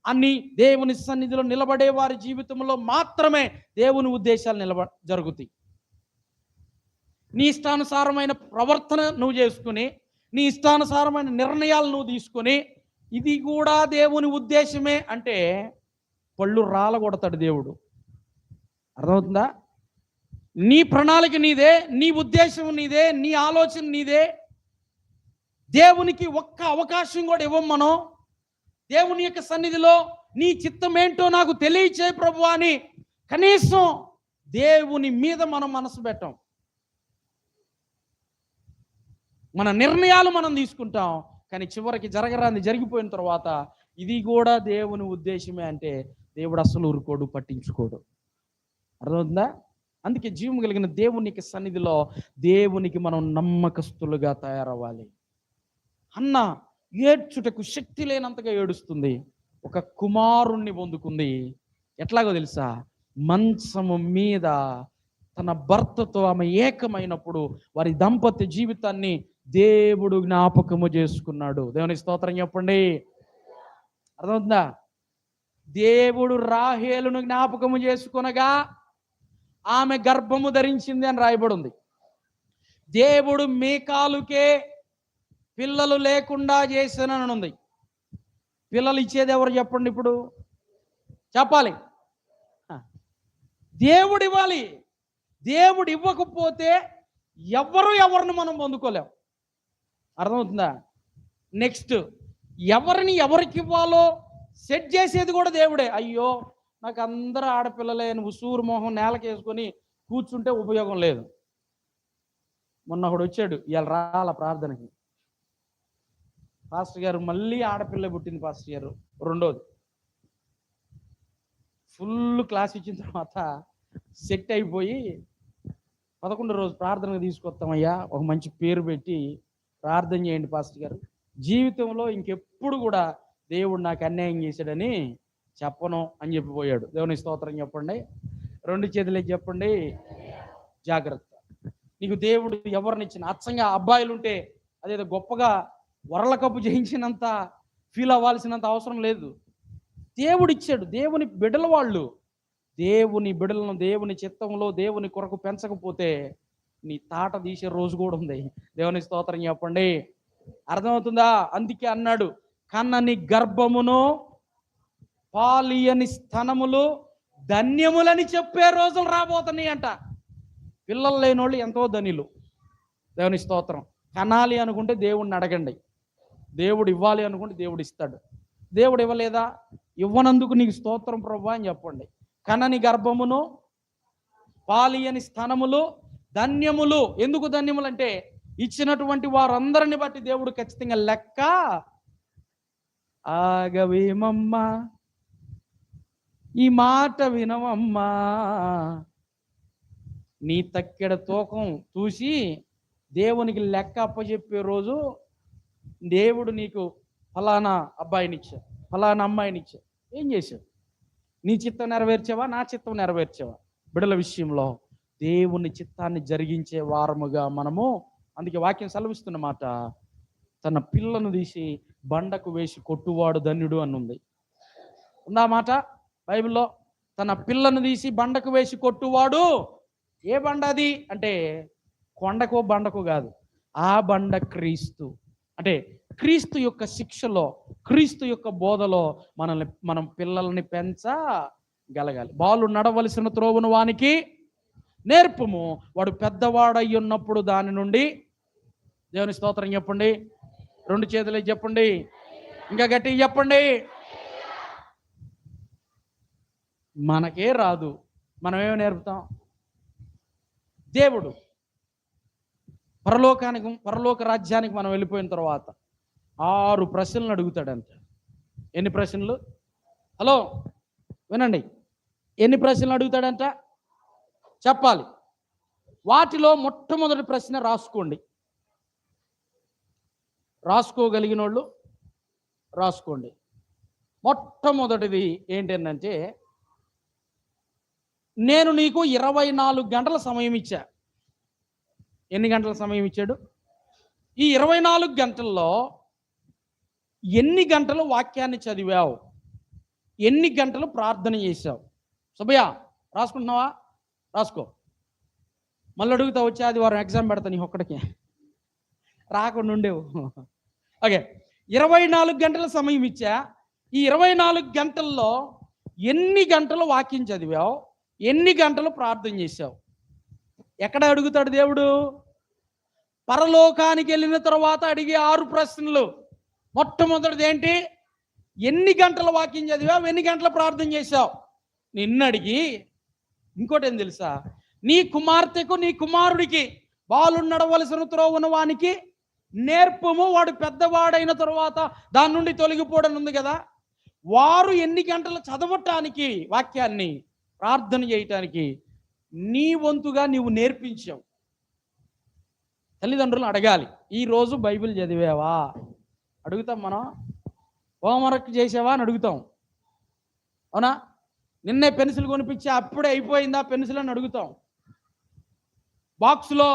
అని దేవుని సన్నిధిలో నిలబడే వారి జీవితంలో మాత్రమే దేవుని ఉద్దేశాలు జరుగుతాయి. నీ ఇష్టానుసారమైన ప్రవర్తన నువ్వు చేసుకుని, నీ ఇష్టానుసారమైన నిర్ణయాలు నువ్వు తీసుకొని, ఇది కూడా దేవుని ఉద్దేశమే అంటే పళ్ళు రాలగొడతాడు దేవుడు. అర్థమవుతుందా? నీ ప్రణాళిక నీదే, నీ ఉద్దేశం నీదే, నీ ఆలోచన నీదే. దేవునికి ఒక్క అవకాశం కూడా ఇవ్వం మనం. దేవుని యొక్క సన్నిధిలో నీ చిత్తం ఏంటో నాకు తెలియచేయి ప్రభు అని కనీసం దేవుని మీద మనం మనసు పెట్టాం. మన నిర్ణయాలు మనం తీసుకుంటాం, కానీ చివరికి జరగరాంది జరిగిపోయిన తర్వాత ఇది కూడా దేవుని ఉద్దేశమే అంటే దేవుడు అసలు ఊరుకోడు, పట్టించుకోడు. అర్థమవుతుందా? అందుకే జీవం కలిగిన దేవునికి సన్నిధిలో దేవునికి మనం నమ్మకస్తులుగా తయారవ్వాలి. అన్న ఏడ్చుటకు శక్తి లేనంతగా ఏడుస్తుంది. ఒక కుమారుణ్ణి పొందుకుంది. ఎట్లాగో తెలుసా? మంచము మీద తన భర్తతో ఆమె ఏకమైనప్పుడు వారి దాంపత్య జీవితాన్ని దేవుడు జ్ఞాపకము చేసుకున్నాడు. దేవుని స్తోత్రం చెప్పండి. అర్థమవుతుందా? దేవుడు రాహేలును జ్ఞాపకము చేసుకొనగా ఆమె గర్భము ధరించింది అని రాయబడి ఉంది. దేవుడు మీకాలుకే పిల్లలు లేకుండా చేశానని ఉంది. పిల్లలు ఇచ్చేది ఎవరు చెప్పండి? ఇప్పుడు చెప్పాలి. దేవుడు ఇవ్వాలి. దేవుడు ఇవ్వకపోతే ఎవరిని మనం పొందుకోలేం. అర్థమవుతుందా? నెక్స్ట్, ఎవరికి ఇవ్వాలో సెట్ చేసేది కూడా దేవుడే. అయ్యో, నాకు అందరూ ఆడపిల్లలే, నువ్వు సూరు మొహం నేలకేసుకొని కూర్చుంటే ఉపయోగం లేదు. మొన్న ఒకడు వచ్చాడు, ఇవాళ రాల ప్రార్థనకి. పాస్టర్ గారు, మళ్ళీ ఆడపిల్ల పుట్టింది పాస్టర్ గారు. రెండోది ఫుల్ క్లాస్ ఇచ్చిన తర్వాత సెట్ అయిపోయి 11వ రోజు ప్రార్థనకు తీసుకొస్తామయ్యా, ఒక మంచి పేరు పెట్టి ప్రార్థన చేయండి పాస్టర్ గారు. జీవితంలో ఇంకెప్పుడు కూడా దేవుడు నాకు అన్యాయం చేశాడని చెప్పను అని చెప్పిపోయాడు. దేవుని స్తోత్రం చెప్పండి. 2 చేతులే చెప్పండి. జాగ్రత్త. నీకు దేవుడు ఎవరినిచ్చిన అచ్చంగా అబ్బాయిలు ఉంటే అదేదో గొప్పగా వరల్డ్ కప్ జయించినంత ఫీల్ అవ్వాల్సినంత అవసరం లేదు. దేవుడు ఇచ్చాడు. దేవుని బిడ్డల వాళ్ళు దేవుని బిడ్డలను దేవుని చిత్తంలో దేవుని కొరకు పెంచకపోతే నీ తాట తీసే రోజు కూడా ఉంది. దేవుని స్తోత్రం చెప్పండి. అర్థమవుతుందా? అందుకే అన్నాడు, కన్నని గర్భమును పాలియని స్తనములు ధన్యములని చెప్పే రోజులు రాబోతున్నాయి అంట. పిల్లలు లేనోళ్ళు ఎంతో ధనిలు. దేవుని స్తోత్రం. కనాలి అనుకుంటే దేవుడిని అడగండి. దేవుడు ఇవ్వాలి అనుకుంటే దేవుడు ఇస్తాడు. దేవుడు ఇవ్వలేదా? ఇవ్వనందుకు నీకు స్తోత్రం ప్రభువా అని చెప్పండి. కనని గర్భమును పాలియని స్థనములు ధన్యములు. ఎందుకు ధన్యములు అంటే ఇచ్చినటువంటి వారందరిని బట్టి దేవుడు ఖచ్చితంగా లెక్క ఆగవేమమ్మా, ఈ మాట వినవమ్మా, నీ తక్కెడ తూకం చూసి దేవునికి లెక్క అప్పచెప్పే రోజు దేవుడు నీకు ఫలానా అబ్బాయినిచ్చా, ఫలానా అమ్మాయినిచ్చా, ఏం చేశావు? నీ చిత్తం నెరవేర్చావా? నా చిత్తం నెరవేర్చావా? బిడల విషయంలో దేవుని చిత్తాన్ని జరిగించే వారముగా మనము, అందుకే వాక్యం సెలవిస్తున్నమాట, తన పిల్లను తీసి బండకు వేసి కొట్టువాడు ధన్యుడు అని ఉంది. ఉందా మాట బైబిల్లో? తన పిల్లను తీసి బండకు వేసి కొట్టువాడు. ఏ బండ అది అంటే కొండకో బండకు కాదు, ఆ బండ క్రీస్తు. అంటే క్రీస్తు యొక్క శిక్షలో, క్రీస్తు యొక్క బోధలో మనం పిల్లల్ని పెంచగలగాలి. బాలు నడవలసిన త్రోవను వానికి నేర్పము, వాడు పెద్దవాడై ఉన్నప్పుడు దాని నుండి, దేవుని స్తోత్రం చెప్పండి, 2 చేతులే చెప్పండి, ఇంకా గట్టిగా చెప్పండి. మనకే రాదు, మనం ఏమి నేర్పుతాం? దేవుడు పరలోక రాజ్యానికి మనం వెళ్ళిపోయిన తర్వాత 6 ప్రశ్నలు అడుగుతాడంట. ఎన్ని ప్రశ్నలు? హలో వినండి, ఎన్ని ప్రశ్నలు అడుగుతాడంట చెప్పాలి. వాటిలో మొట్టమొదటి ప్రశ్న రాసుకోండి. రాసుకోగలిగిన వాళ్ళు రాసుకోండి. మొట్టమొదటిది ఏంటంటే, నేను నీకు 24 గంటల సమయం ఇచ్చా. ఎన్ని గంటల సమయం ఇచ్చాడు? ఈ 24 గంటల్లో ఎన్ని గంటలు వాక్యాన్ని చదివావు? ఎన్ని గంటలు ప్రార్థన చేశావు? సుబ్బయ్య రాసుకుంటున్నావా? రాసుకో. మళ్ళీ అడుగుతా, వచ్చే ఆదివారం ఎగ్జామ్ పెడతా నీ ఒక్కడికి, రాకుండా ఉండేవు. ఓకే, 24 గంటల సమయం ఇచ్చా. ఈ 24 గంటల్లో ఎన్ని గంటలు వాక్యం చదివావు? ఎన్ని గంటలు ప్రార్థన చేశావు? ఎక్కడ అడుగుతాడు దేవుడు? పరలోకానికి వెళ్ళిన తర్వాత అడిగే 6 ప్రశ్నలు. మొట్టమొదటిది ఏంటి? ఎన్ని గంటల వాక్యం చదివావు? ఎన్ని గంటల ప్రార్థన చేశావు? నిన్ను అడిగి ఇంకోటి ఏం తెలుసా? నీ కుమార్తెకు నీ కుమారుడికి బాలు నడవలసిన త్రోవను వానికి నేర్పము, వాడు పెద్దవాడైన తర్వాత దాని నుండి తొలగిపోవడం ఉంది కదా, వారు ఎన్ని గంటలు చదవటానికి, వాక్యాన్ని ప్రార్థన చేయటానికి నీ వంతుగా నీవు నేర్పించావు. తల్లిదండ్రులను అడగాలి, ఈరోజు బైబిల్ చదివావా అడుగుతాం మనం. హోంవర్క్ చేసావా అని అడుగుతాం, అవునా? నిన్నే పెన్సిల్ కొనిపించి అప్పుడే అయిపోయిందా పెన్సిల్ అని అడుగుతాం. బాక్స్లో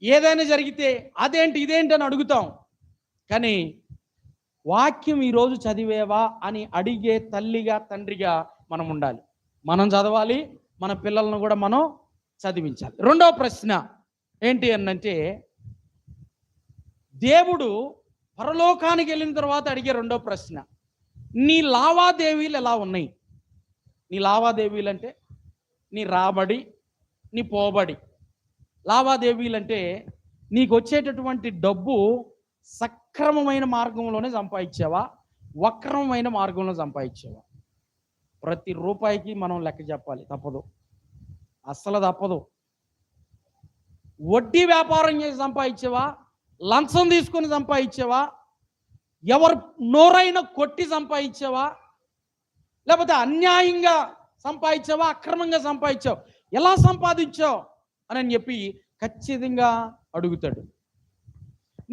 ఏదైనా జరిగితే అదేంటి ఇదేంటి అని అడుగుతాం. కానీ వాక్యం ఈరోజు చదివేవా అని అడిగే తల్లిగా తండ్రిగా మనం ఉండాలి. మనం చదవాలి, మన పిల్లలను కూడా మనం చదివించాలి. రెండవ ప్రశ్న ఏంటి అనంటే, దేవుడు పరలోకానికి వెళ్ళిన తర్వాత అడిగే రెండో ప్రశ్న, నీ లావాదేవీలు ఎలా ఉన్నాయి? నీ లావాదేవీలు అంటే నీ రాబడి, నీ పోబడి. లావాదేవీలు అంటే నీకు వచ్చేటటువంటి డబ్బు సక్రమమైన మార్గంలోనే సంపాదించావా, వక్రమైన మార్గంలో సంపాదించావా? ప్రతి రూపాయికి మనం లెక్క చెప్పాలి, తప్పదు, అస్సలు తప్పదు. వడ్డీ వ్యాపారం చేసి సంపాదించావా, లంచం తీసుకొని సంపాదించావా, ఎవరు నోరైనా కొట్టి సంపాదించావా, లేకపోతే అన్యాయంగా సంపాదించావా, అక్రమంగా సంపాదించావు, ఎలా సంపాదించావు అని చెప్పి ఖచ్చితంగా అడుగుతాడు.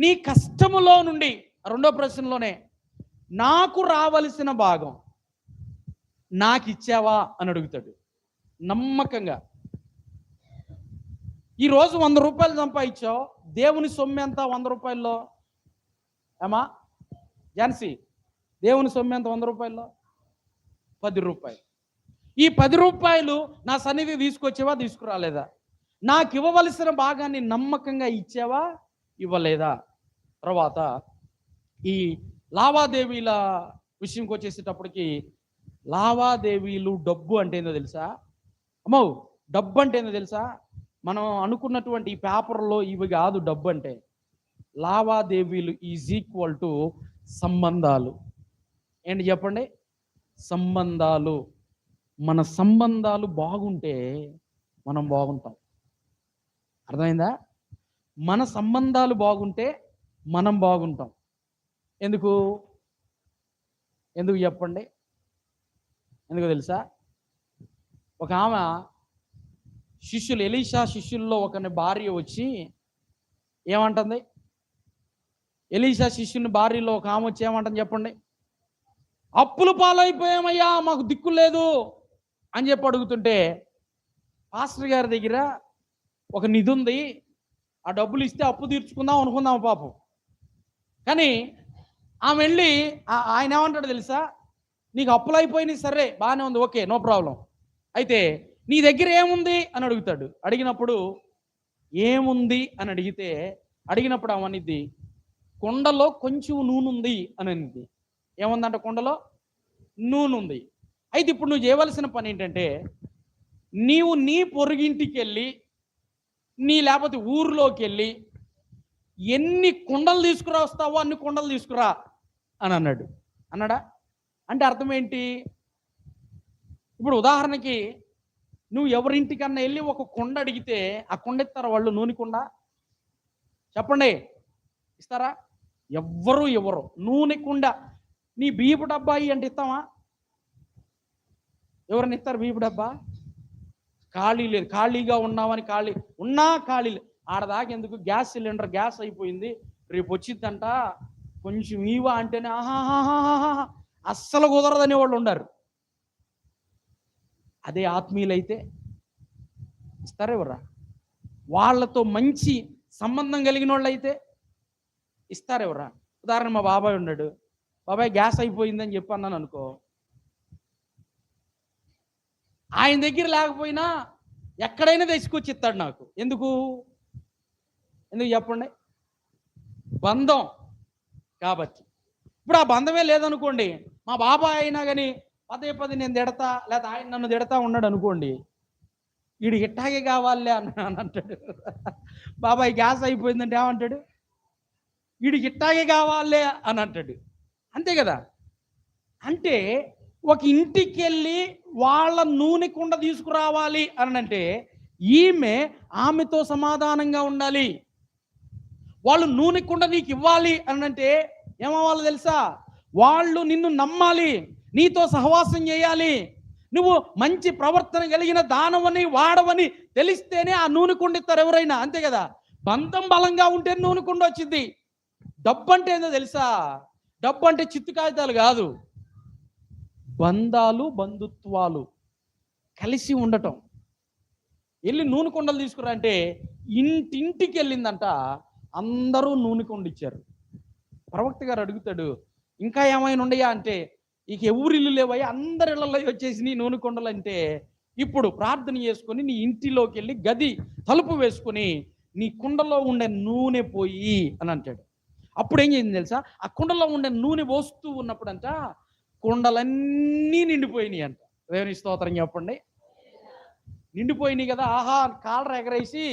నీ కష్టములో నుండి, రెండో ప్రశ్నలోనే, నాకు రావలసిన భాగం నాకు ఇచ్చావా అని అడుగుతాడు నమ్మకంగా. ఈరోజు 100 రూపాయలు సంపాదించావు, దేవుని సొమ్ము ఎంత 100 రూపాయల్లో? ఏమా ఝాన్సీ, దేవుని సొమ్ము ఎంత 100 రూపాయల్లో? 10 రూపాయలు. ఈ 10 రూపాయలు నా సన్నిధి తీసుకొచ్చావా, తీసుకురాలేదా? నాకు ఇవ్వవలసిన భాగాన్ని నమ్మకంగా ఇచ్చావా, ఇవ్వలేదా? తర్వాత ఈ లావాదేవీల విషయంకి వచ్చేసేటప్పటికి, లావాదేవీలు, డబ్బు అంటే ఏందో తెలుసా? అమ్మో, డబ్బు అంటే ఏందో తెలుసా? మనం అనుకున్నటువంటి ఈ పేపర్లో ఇవి కాదు డబ్బు అంటే. లావాదేవీలు ఈజ్ ఈక్వల్ టు సంబంధాలు. ఏంటి చెప్పండి? సంబంధాలు. మన సంబంధాలు బాగుంటే మనం బాగుంటాం. అర్థమైందా? మన సంబంధాలు బాగుంటే మనం బాగుంటాం. ఎందుకు చెప్పండి? ఎందుకు తెలుసా? ఒక ఆమె శిష్యులు, ఎలీషా శిష్యుల్లో ఒకని భార్య వచ్చి ఏమంటుంది? ఎలీషా శిష్యుని భార్యలో ఒక ఆమె వచ్చి ఏమంటుంది చెప్పండి? అప్పులు పాలైపోయామయ్యా, మాకు దిక్కు లేదు అని చెప్పి అడుగుతుంటే, పాస్టర్ గారి దగ్గర ఒక నిధి ఉంది, ఆ డబ్బులు ఇస్తే అప్పు తీర్చుకుందాం అనుకుందాం పాపం. కానీ ఆమె వెళ్ళి ఆయన ఏమంటాడు తెలుసా? నీకు అప్పులు అయిపోయినాయి, సరే బాగానే ఉంది, ఓకే, నో ప్రాబ్లం. అయితే నీ దగ్గర ఏముంది అని అడుగుతాడు. అడిగినప్పుడు ఏముంది అని అడిగినప్పుడు అవనిద్ది, కొండలో కొంచెం నూనె ఉంది అని అనిద్ది. ఏముందంట? కొండలో నూనె ఉంది. అయితే ఇప్పుడు నువ్వు చేయవలసిన పని ఏంటంటే, నీవు నీ పొరుగింటికి వెళ్ళి, లేకపోతే ఊరిలోకి వెళ్ళి ఎన్ని కుండలు తీసుకురా వస్తావో అన్ని కుండలు తీసుకురా అని అన్నాడా? అంటే అర్థం ఏంటి? ఇప్పుడు ఉదాహరణకి నువ్వు ఎవరింటికన్నా వెళ్ళి ఒక కుండ అడిగితే ఆ కుండ ఇస్తారా వాళ్ళు? నూనె కుండ చెప్పండి, ఇస్తారా? ఎవరు నూనె కుండ. నీ బియ్యపు డబ్బా అంటే ఇస్తావా? ఎవరైనా ఇస్తారు బియ్యపు డబ్బా? ఖాళీ లేదు. ఖాళీగా ఉన్నామని ఖాళీ లేదు. ఆడదాకా ఎందుకు? గ్యాస్ సిలిండర్ గ్యాస్ అయిపోయింది, రేపు వచ్చిందంట, కొంచెం ఇవా అంటేనే ఆహాహాహా అస్సలు కుదరదనే వాళ్ళు ఉండరు. అదే ఆత్మీయులైతే ఇస్తారెవరా? వాళ్ళతో మంచి సంబంధం కలిగిన వాళ్ళు అయితే ఇస్తారెవరా? ఉదాహరణ మా బాబాయ్ ఉన్నాడు, బాబాయ్ గ్యాస్ అయిపోయిందని చెప్పి అన్నాను అనుకో, ఆయన దగ్గర లేకపోయినా ఎక్కడైనా తెచ్చుకొచ్చి ఇస్తాడు నాకు. ఎందుకు చెప్పండి? బంధం కాబట్టి. ఇప్పుడు ఆ బంధమే లేదనుకోండి, మా బాబాయ్ అయినా కానీ పదే నేను తిడతా, లేదా ఆయన నన్ను తిడతా ఉన్నాడు అనుకోండి, వీడు ఇట్టాగే కావాలే అని అంటాడు. బాబాయ్ గ్యాస్ అయిపోయిందంటే ఏమంటాడు? వీడికి ఇట్టాగే కావాలే అని అంటాడు. అంతే కదా? అంటే ఒక ఇంటికి వెళ్ళి వాళ్ళ నూనె కుండ తీసుకురావాలి అని అంటే ఆమెతో సమాధానంగా ఉండాలి. వాళ్ళు నూనె కుండ నీకు ఇవ్వాలి అని అంటే ఏమవ్వాలి తెలుసా? వాళ్ళు నిన్ను నమ్మాలి, నీతో సహవాసం చేయాలి, నువ్వు మంచి ప్రవర్తన కలిగిన దానవని వాడవని తెలిస్తేనే ఆ నూనె కుండ ఇస్తారు ఎవరైనా. అంతే కదా? బంధం బలంగా ఉంటే నూనె కుండ వచ్చింది. డబ్బు అంటే ఏందో తెలుసా? డబ్బు అంటే చిత్తు కాగితాలు కాదు, బంధాలు బంధుత్వాలు కలిసి ఉండటం. వెళ్ళి నూనె కుండలు తీసుకురా అంటే ఇంటింటికి వెళ్ళిందంట, అందరూ నూనె కుండ ఇచ్చారు. ప్రవక్త గారు అడుగుతాడు, ఇంకా ఏమైనా ఉండయా అంటే, ఇక ఎవరు ఇల్లు లేవయ్యా, అందరి ఇళ్ళలో వచ్చేసి నీ నూనె కుండలు అంటే, ఇప్పుడు ప్రార్థన చేసుకొని నీ ఇంటిలోకి వెళ్ళి గది తలుపు వేసుకొని నీ కుండలో ఉండే నూనె పోయి అని అంటాడు. అప్పుడు ఏం చేసింది తెలుసా? ఆ కుండలో ఉండే నూనె పోస్తూ ఉన్నప్పుడంట కుండలన్నీ నిండిపోయినాయి అంట. దేవుని స్తోత్రం చెప్పండి. నిండిపోయినాయి కదా, ఆహా కాలర్ ఎగరేసి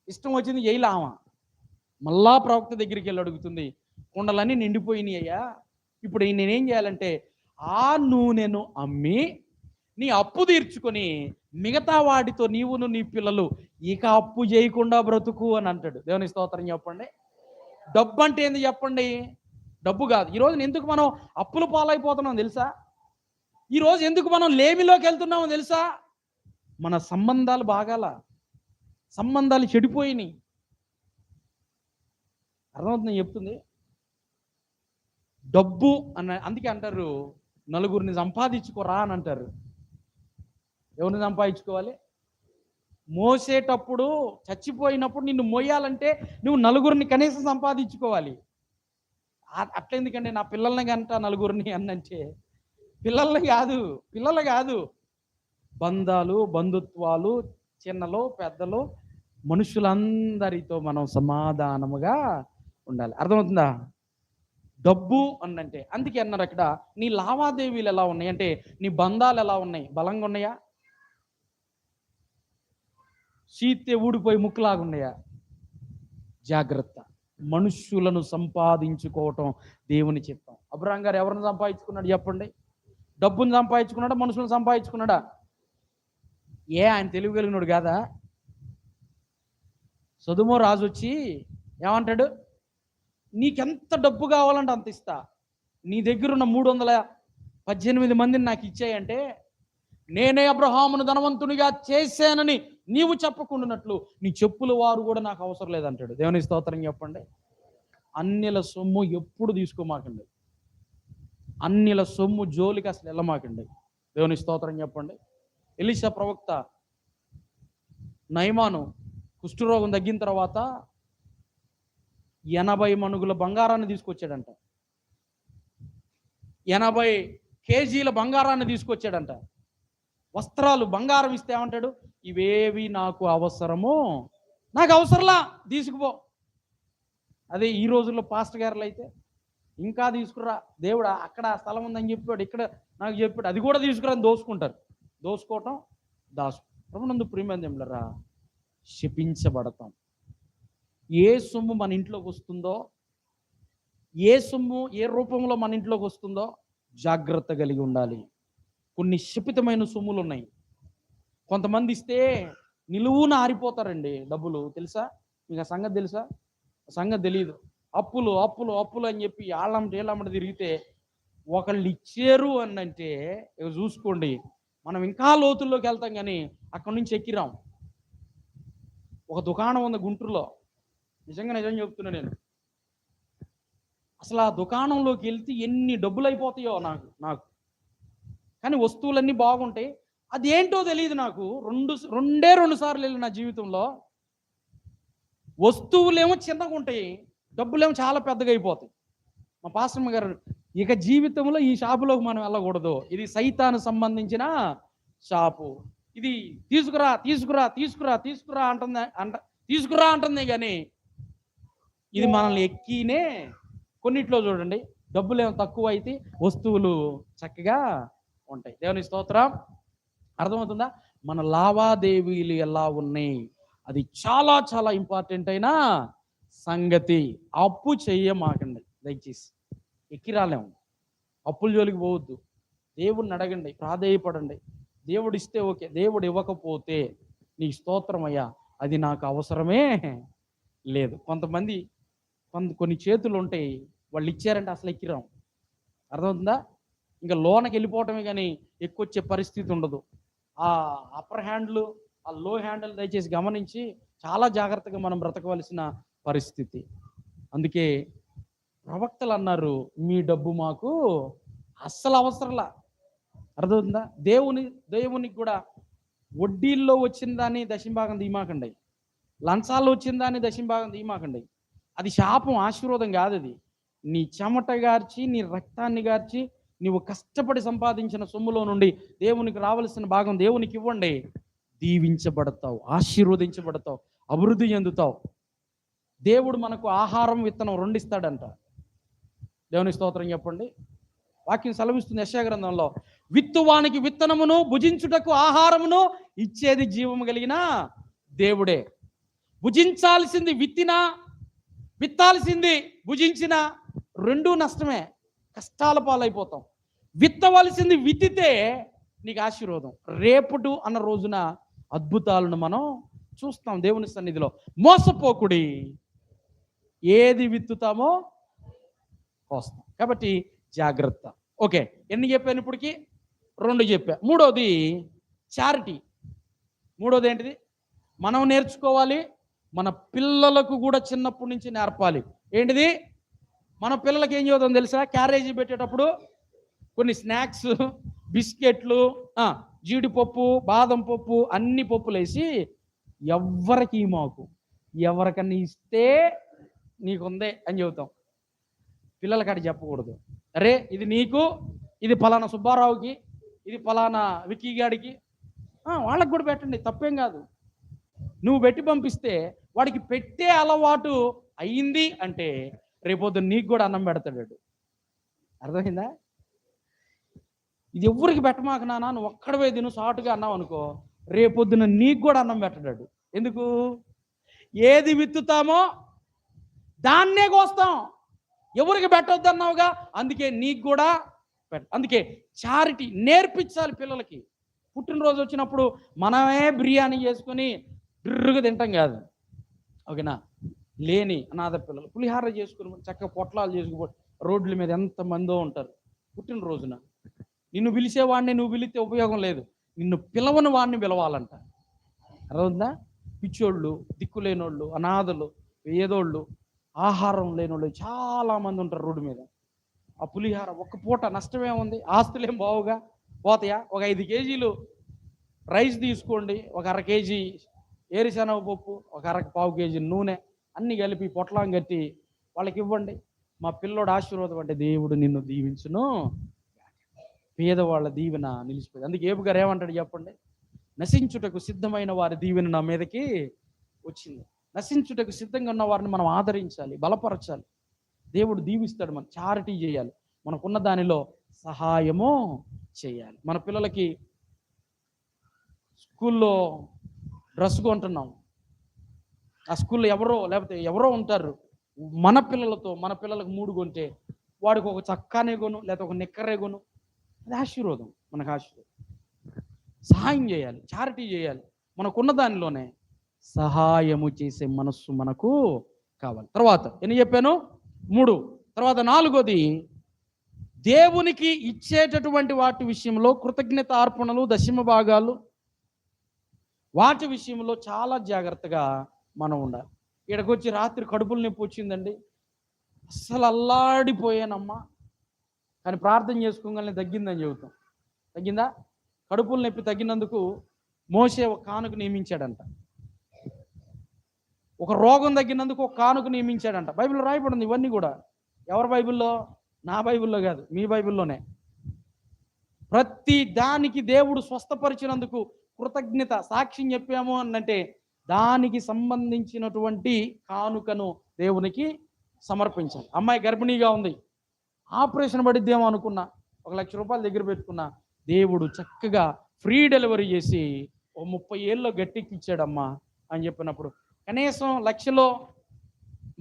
ఇష్టం వచ్చింది చేయలామా. మళ్ళా ప్రవక్త దగ్గరికి వెళ్ళి అడుగుతుంది, కుండలన్నీ నిండిపోయినాయి అయ్యా, ఇప్పుడు నేనేం చేయాలంటే ఆ నూనెను అమ్మి నీ అప్పు తీర్చుకొని మిగతా వాటితో నీవును నీ పిల్లలు ఇక అప్పు చేయకుండా బ్రతుకు అని అంటాడు. దేవుని స్తోత్రం చెప్పండి. డబ్బు అంటే ఏంది చెప్పండి? డబ్బు కాదు. ఈరోజు ఎందుకు మనం అప్పుల పాలైపోతున్నాం తెలుసా? ఈరోజు ఎందుకు మనం లేమిలోకి వెళ్తున్నామో తెలుసా? మన సంబంధాలు బాగాల, సంబంధాలు చెడిపోయినాయి. అర్థమవుతుంది చెప్తుంది. డబ్బు అందుకే అంటారు నలుగురిని సంపాదించుకోరా అని అంటారు. ఎవరిని సంపాదించుకోవాలి? మోసేటప్పుడు, చచ్చిపోయినప్పుడు నిన్ను మోయాలంటే నువ్వు నలుగురిని కనీసం సంపాదించుకోవాలి. అట్లెందుకంటే నా పిల్లల్ని గంట నలుగురిని అన్నంటే పిల్లలు కాదు, బంధాలు బంధుత్వాలు, చిన్నలో పెద్దలు, మనుషులందరితో మనం సమాధానముగా ఉండాలి. అర్థమవుతుందా? డబ్బు అన్నంటే అందుకే అన్నారు అక్కడ, నీ లావాదేవీలు ఎలా ఉన్నాయి అంటే, నీ బంధాలు ఎలా ఉన్నాయి? బలంగా ఉన్నాయా? చీతే ఊడిపోయి ముక్కులాగా ఉన్నాయా? జాగ్రత్త. మనుష్యులను సంపాదించుకోవటం దేవుని చిత్తం. అబ్రహాం గారు ఎవరిని సంపాదించుకున్నాడు చెప్పండి? డబ్బుని సంపాదించుకున్నాడా, మనుషులను సంపాదించుకున్నాడా? ఆయన తెలివి కలిగినోడు కాదా? సొదొమ రాజు వచ్చి ఏమంటాడు? నీకెంత డబ్బు కావాలంటే అంత ఇస్తా, నీ దగ్గర ఉన్న 318 మందిని నాకు ఇచ్చాయంటే నేనే అబ్రహామును ధనవంతునిగా చేశానని నీవు చెప్పకుండానట్లు నీ చెప్పుల వారు కూడా నాకు అవసరం లేదంటాడు. దేవుని స్తోత్రం చెప్పండి. అన్యుల సొమ్ము ఎప్పుడు తీసుకోమాకండి. అన్యుల సొమ్ము జోలికి అసలు వెళ్ళమాకండి. దేవుని స్తోత్రం చెప్పండి. ఎలీషా ప్రవక్త నయమాను కుష్ఠరోగం తగ్గిన తర్వాత 80 మణుగుల బంగారాన్ని తీసుకొచ్చాడంట. 80 కేజీల బంగారాన్ని తీసుకొచ్చాడంట. వస్త్రాలు బంగారం ఇస్తే ఏమంటాడు? ఇవేవి నాకు అవసరము, నాకు అవసరంలా, తీసుకుపో. అదే ఈ రోజుల్లో పాస్టర్ గారులు అయితే ఇంకా తీసుకురా దేవుడా, అక్కడ స్థలం ఉందని చెప్పాడు, ఇక్కడ నాకు చెప్పాడు, అది కూడా తీసుకురా అని దోసుకుంటారు. దోసుకోవటం ప్రభునందు ప్రియమైనరా, శపించబడతాం. ఏ సొమ్ము మన ఇంట్లోకి వస్తుందో, ఏ సొమ్ము ఏ రూపంలో మన ఇంట్లోకి వస్తుందో జాగ్రత్త కలిగి ఉండాలి. కొన్ని శపితమైన సొమ్ములు ఉన్నాయి. కొంతమంది ఇస్తే నిలువున ఆరిపోతారండి డబ్బులు. తెలుసా మీకు? ఆ సంగతి తెలుసా? సంగతి తెలియదు. అప్పులు అప్పులు అప్పులు అని చెప్పి ఏళ్ళమ్మట తిరిగితే ఒకళ్ళు ఇచ్చారు అని అంటే ఇక చూసుకోండి, మనం ఇంకా లోతుల్లోకి వెళ్తాం కానీ అక్కడి నుంచి ఎక్కిరాం. ఒక దుకాణం ఉంది గుంటూరులో, నిజం చెప్తున్నా నేను. అసలు ఆ దుకాణంలోకి వెళ్తే ఎన్ని డబ్బులు అయిపోతాయో నాకు కానీ వస్తువులన్నీ బాగుంటాయి. అదేంటో తెలియదు నాకు. రెండు సార్లు వెళ్ళి నా జీవితంలో. వస్తువులేమో చిన్నగా ఉంటాయి, డబ్బులేమో చాలా పెద్దగా అయిపోతాయి. మా పాస్టమ్మ గారు, ఇక జీవితంలో ఈ షాపులోకి మనం వెళ్ళకూడదు, ఇది సైతాను సంబంధించిన షాపు, ఇది తీసుకురా తీసుకురా తీసుకురా తీసుకురా తీసుకురా అంటుంది కానీ ఇది మనల్ని ఎక్కినే. కొన్నిట్లో చూడండి డబ్బులేమో తక్కువ అయితే వస్తువులు చక్కగా ఉంటాయి. దేవుని స్తోత్రం. అర్థమవుతుందా? మన లావాదేవీలు ఎలా ఉన్నాయి, అది చాలా చాలా ఇంపార్టెంట్ అయిన సంగతి. అప్పు చెయ్యమాకండి దయచేసి. ఎక్కిరాలేము, అప్పుల జోలికి పోవద్దు. దేవుడిని అడగండి, ప్రాధేయపడండి. దేవుడు ఇస్తే ఓకే, దేవుడు ఇవ్వకపోతే నీకు స్తోత్రం అయ్యా, అది నాకు అవసరమే లేదు. కొంతమంది కొన్ని చేతులు ఉంటాయి, వాళ్ళు ఇచ్చారంటే అసలు ఎక్కిరాం. అర్థమవుతుందా? ఇంకా లోనకి వెళ్ళిపోవటమే కానీ ఎక్కువచ్చే పరిస్థితి ఉండదు. ఆ అప్పర్ హ్యాండ్లు, ఆ లో హ్యాండిల్ దయచేసి గమనించి చాలా జాగ్రత్తగా మనం బ్రతకవలసిన పరిస్థితి. అందుకే ప్రవక్తలు అన్నారు, మీ డబ్బు మాకు అస్సలు అవసరంలా. అర్థమవుతుందా? దేవునికి కూడా వడ్డీల్లో వచ్చిన దాన్ని దశంభాగం తీయమాకండి, లంచాల్లో వచ్చిన దాన్ని దశంభాగం తీయమాకండి. అది శాపం, ఆశీర్వాదం కాదు. అది నీ చెమట గార్చి, నీ రక్తాన్ని గార్చి, నీవు కష్టపడి సంపాదించిన సొమ్ములో నుండి దేవునికి రావాల్సిన భాగం దేవునికి ఇవ్వండి. దీవించబడతావు, ఆశీర్వదించబడతావు, అభివృద్ధి చెందుతావు. దేవుడు మనకు ఆహారం, విత్తనం 2 ఇస్తాడంట. దేవుని స్తోత్రం చెప్పండి. వాక్యం సెలవిస్తుంది యెషయా గ్రంథంలో, విత్తువానికి విత్తనమును భుజించుటకు ఆహారమును ఇచ్చేది జీవము కలిగిన దేవుడే. భుజించాల్సింది విత్తినా, విత్తాల్సింది భుజించిన, 2 నష్టమే, కష్టాల పాలైపోతాం. విత్తవలసింది విత్తితే నీకు ఆశీర్వాదం. రేపుడు అన్న రోజున అద్భుతాలను మనం చూస్తాం దేవుని సన్నిధిలో. మోసపోకుడి, ఏది విత్తుతామో కోస్తాం. కాబట్టి జాగ్రత్త. ఓకే, ఎన్ని చెప్పాను ఇప్పటికి? 2 చెప్పా. మూడోది చారిటీ. మూడోది ఏంటిది? మనం నేర్చుకోవాలి, మన పిల్లలకు కూడా చిన్నప్పటి నుంచి నేర్పాలి. ఏంటిది? మన పిల్లలకి ఏం చదువుతాం తెలుసా? క్యారేజీ పెట్టేటప్పుడు కొన్ని స్నాక్స్, బిస్కెట్లు, జీడిపప్పు, బాదం పప్పు, అన్ని పప్పులు వేసి ఎవ్వరికి మాకు ఎవరికన్నా ఇస్తే నీకుందే అని చెబుతాం. పిల్లలకి అటు చెప్పకూడదు. అరే ఇది నీకు, ఇది ఫలానా సుబ్బారావుకి, ఇది ఫలానా విక్కీగాడికి, వాళ్ళకి కూడా పెట్టండి, తప్పేం కాదు. నువ్వు పెట్టి పంపిస్తే వాడికి పెట్టే అలవాటు అయింది అంటే రేపొద్దు నీకు కూడా అన్నం పెడతాడు. అర్థమైందా? ఇది ఎవ్వరికి పెట్టమాక నాన్న, నువ్వు ఒక్కడవే తిను సాటుగా అన్నావు అనుకో, రేపొద్దున నీకు కూడా అన్నం పెట్టడాడు. ఎందుకు? ఏది విత్తుతామో దాన్నే కోస్తాం. ఎవరికి పెట్టొద్దు అన్నావుగా, అందుకే నీకు కూడా అందుకే చారిటీ నేర్పించాలి పిల్లలకి. పుట్టినరోజు వచ్చినప్పుడు మనమే బిర్యానీ చేసుకొని డ్రుగా తింటాం కాదు, ఓకేనా. లేని అనాథ పిల్లలు పులిహార చేసుకుని చక్కగా పొట్లాలు చేసుకుని రోడ్ల మీద ఎంతమందో ఉంటారు. పుట్టినరోజున నిన్ను పిలిచేవాడిని నువ్వు పిలిస్తే ఉపయోగం లేదు, నిన్ను పిలవని వాడిని పిలవాలంట. అర్థవుందా? పిచ్చోళ్ళు, దిక్కులేనోళ్ళు, అనాథలు, పేదోళ్ళు, ఆహారం లేనోళ్ళు చాలామంది ఉంటారు రోడ్డు మీద. ఆ పులిహార ఒక్క పూట నష్టమేముంది, ఆస్తులేం బావుగా పోతాయా? ఒక 5 కేజీలు రైస్ తీసుకోండి, ఒక 1/2 కేజీ ఏరుశనగ పప్పు, ఒక పావు కేజీ నూనె అన్నీ కలిపి పొట్లం కట్టి వాళ్ళకి ఇవ్వండి. మా పిల్లోడు ఆశీర్వాదం అంటే దేవుడు నిన్ను దీవించును, పేదవాళ్ళ దీవెన నిలిచిపోయింది. అందుకే ఏబు గారు ఏమంటాడు చెప్పండి? నశించుటకు సిద్ధమైన వారి దీవెన నా మీదకి వచ్చింది. నశించుటకు సిద్ధంగా ఉన్న వారిని మనం ఆదరించాలి, బలపరచాలి. దేవుడు దీవిస్తాడు. మనం చారిటీ చేయాలి, మనకున్న దానిలో సహాయము చేయాలి. మన పిల్లలకి స్కూల్లో డ్రెస్ కొంటున్నాం, ఆ స్కూల్లో ఎవరో ఉంటారు, మన పిల్లలకు 3 కొంటే వాడికి ఒక చక్కానే కొను, లేకపోతే ఒక నిక్కరే కొను, అది ఆశీర్వాదం. మనకు ఆశీర్వాదం. సహాయం చేయాలి, చారిటీ చేయాలి. మనకున్న దానిలోనే సహాయము చేసే మనస్సు మనకు కావాలి. తర్వాత ఎన్ని చెప్పాను? 3. తర్వాత 4వది, దేవునికి ఇచ్చేటటువంటి వాటి విషయంలో కృతజ్ఞత అర్పణలు, దశమ భాగాలు, వాటి విషయంలో చాలా జాగ్రత్తగా మనం ఉండాలి. ఇక్కడికి వచ్చి రాత్రి కడుపులు నొప్పి వచ్చిందండి, అస్సలు అల్లాడిపోయానమ్మా, కానీ ప్రార్థన చేసుకోగానే తగ్గిందని చెబుతాం. తగ్గిందా? కడుపులు నొప్పి తగ్గినందుకు మోషే ఒక కానుక నియమించాడంట. ఒక రోగం తగ్గినందుకు ఒక కానుక నియమించాడంట. బైబిల్లో రాయబడింది ఇవన్నీ కూడా. ఎవరి బైబిల్లో? నా బైబిల్లో కాదు, మీ బైబిల్లోనే. ప్రతి దానికి దేవుడు స్వస్థపరిచినందుకు కృతజ్ఞత సాక్ష్యం చెప్పాము అనంటే దానికి సంబంధించినటువంటి కానుకను దేవునికి సమర్పించాలి. అమ్మాయి గర్భిణీగా ఉంది, ఆపరేషన్ పడిద్దేమో అనుకున్నా, 1 లక్ష రూపాయలు దగ్గర పెట్టుకున్నా, దేవుడు చక్కగా ఫ్రీ డెలివరీ చేసి 30 ఏళ్ళలో గట్టెక్కిచ్చాడమ్మా అని చెప్పినప్పుడు, కనీసం 1 లక్షలో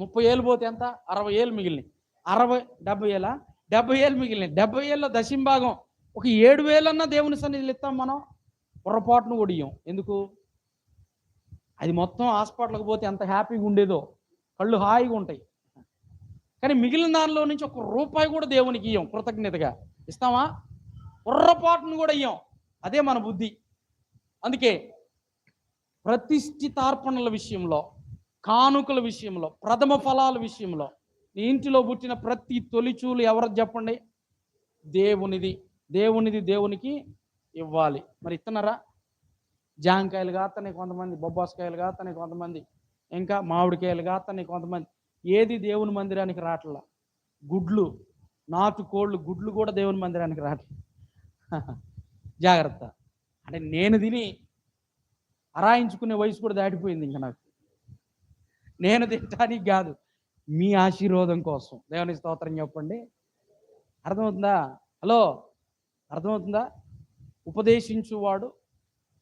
30 ఏళ్ళు పోతే ఎంత? 60 ఏళ్ళు మిగిలినాయి. 70 ఏళ్ళ 70 ఏళ్ళు మిగిలినాయి. 70 ఏళ్ళలో దశంభాగం ఒక 7,000 దేవుని సన్నిధిలో ఇస్తాం మనం. పొరపాటును ఒడియం. ఎందుకు? అది మొత్తం హాస్పిటల్కి పోతే ఎంత హ్యాపీగా ఉండేదో, కళ్ళు హాయిగా ఉంటాయి. కానీ మిగిలిన దానిలో నుంచి 1 రూపాయి కూడా దేవునికి ఇయ్యం, కృతజ్ఞతగా ఇస్తామా? పొర్రపాటును కూడా ఇయ్యం. అదే మన బుద్ధి. అందుకే ప్రతిష్ఠితార్పణల విషయంలో, కానుకల విషయంలో, ప్రథమ ఫలాల విషయంలో, నీ ఇంటిలో పుట్టిన ప్రతి తొలిచూలు ఎవరికి చెప్పండి? దేవునిది. దేవునికి ఇవ్వాలి. మరి ఇస్తున్నారా? జాంకాయలు కాతనే కొంతమంది, బొబ్బాసకాయలు కాతనే కొంతమంది, ఇంకా మామిడికాయలు కాతనే కొంతమంది. ఏది దేవుని మందిరానికి రావట్లా. గుడ్లు, నాటుకోళ్ళు గుడ్లు కూడా దేవుని మందిరానికి రావట్లేదు. జాగ్రత్త. అంటే నేను తిని అరాయించుకునే వయసు కూడా దాటిపోయింది. ఇంకా నాకు నేను తింటానికి కాదు, మీ ఆశీర్వాదం కోసం. దేవుని స్తోత్రం చెప్పండి. అర్థమవుతుందా? హలో, అర్థమవుతుందా? ఉపదేశించువాడు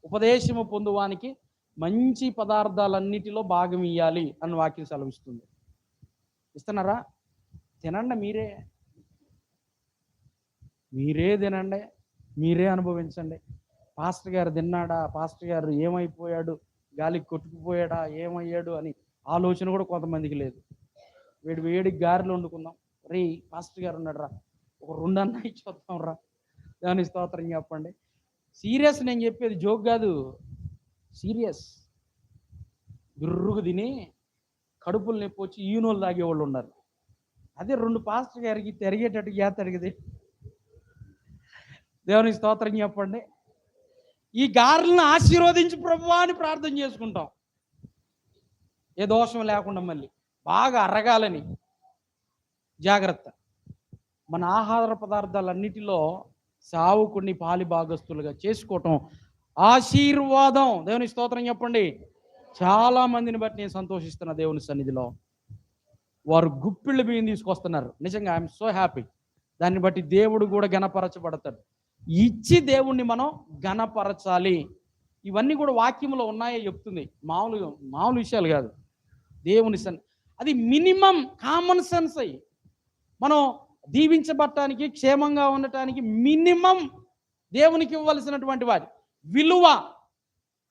ఉపదేశము పొందువానికి మంచి పదార్థాలన్నిటిలో భాగం ఇవ్వాలి అని వాక్యం సెలవిస్తుంది. ఇస్తున్నారా? తినండి, మీరే తినండి, మీరే అనుభవించండి. పాస్టర్ గారు తిన్నాడా, పాస్టర్ గారు ఏమైపోయాడు, గాలికి కొట్టుకుపోయాడా, ఏమయ్యాడు అని ఆలోచన కూడా కొంతమందికి లేదు. వేడికి గారెలు వండుకుందాం, రే పాస్టర్ గారు ఉన్నాడు రా, ఒక 2 అన్నా ఇచ్చొద్దాం రా. దాని స్తోత్రం చెప్పండి. సీరియస్, నేను చెప్పేది జోక్ కాదు, సీరియస్. గుర్రుకు తిని కడుపులు నొప్పి వచ్చి ఈనోళ్ళు తాగేవాళ్ళు ఉన్నారు. అదే 2 పాస్టర్ గారికి తిరిగేటట్టు చేస్తాడు. దేవుని స్తోత్రం చెప్పండి. ఈ గారెలను ఆశీర్వదించి ప్రభువా అని ప్రార్థన చేసుకుంటాం, ఏ దోషం లేకుండా మళ్ళీ బాగా అరగాలని. జాగ్రత్త. మన ఆహార పదార్థాలన్నిటిలో సావుకుని పాలి భాగస్తులుగా చేసుకోవటం ఆశీర్వాదం. దేవుని స్తోత్రం చెప్పండి. చాలా మందిని బట్టి నేను సంతోషిస్తున్నా దేవుని సన్నిధిలో. వారు గుప్పిళ్ళు బియ్యం తీసుకొస్తున్నారు. నిజంగా ఐఎమ్ సో హ్యాపీ. దాన్ని బట్టి దేవుడు కూడా గణపరచబడతాడు. ఇచ్చి దేవుణ్ణి మనం గణపరచాలి. ఇవన్నీ కూడా వాక్యంలో ఉన్నాయో చెప్తుంది. మామూలు విషయాలు కాదు. దేవుని అది మినిమం కామన్ సెన్స్ అయ్యి. మనం దీవించబడటానికి, క్షేమంగా ఉండటానికి మినిమం దేవునికి ఇవ్వవలసినటువంటి వాటి విలువ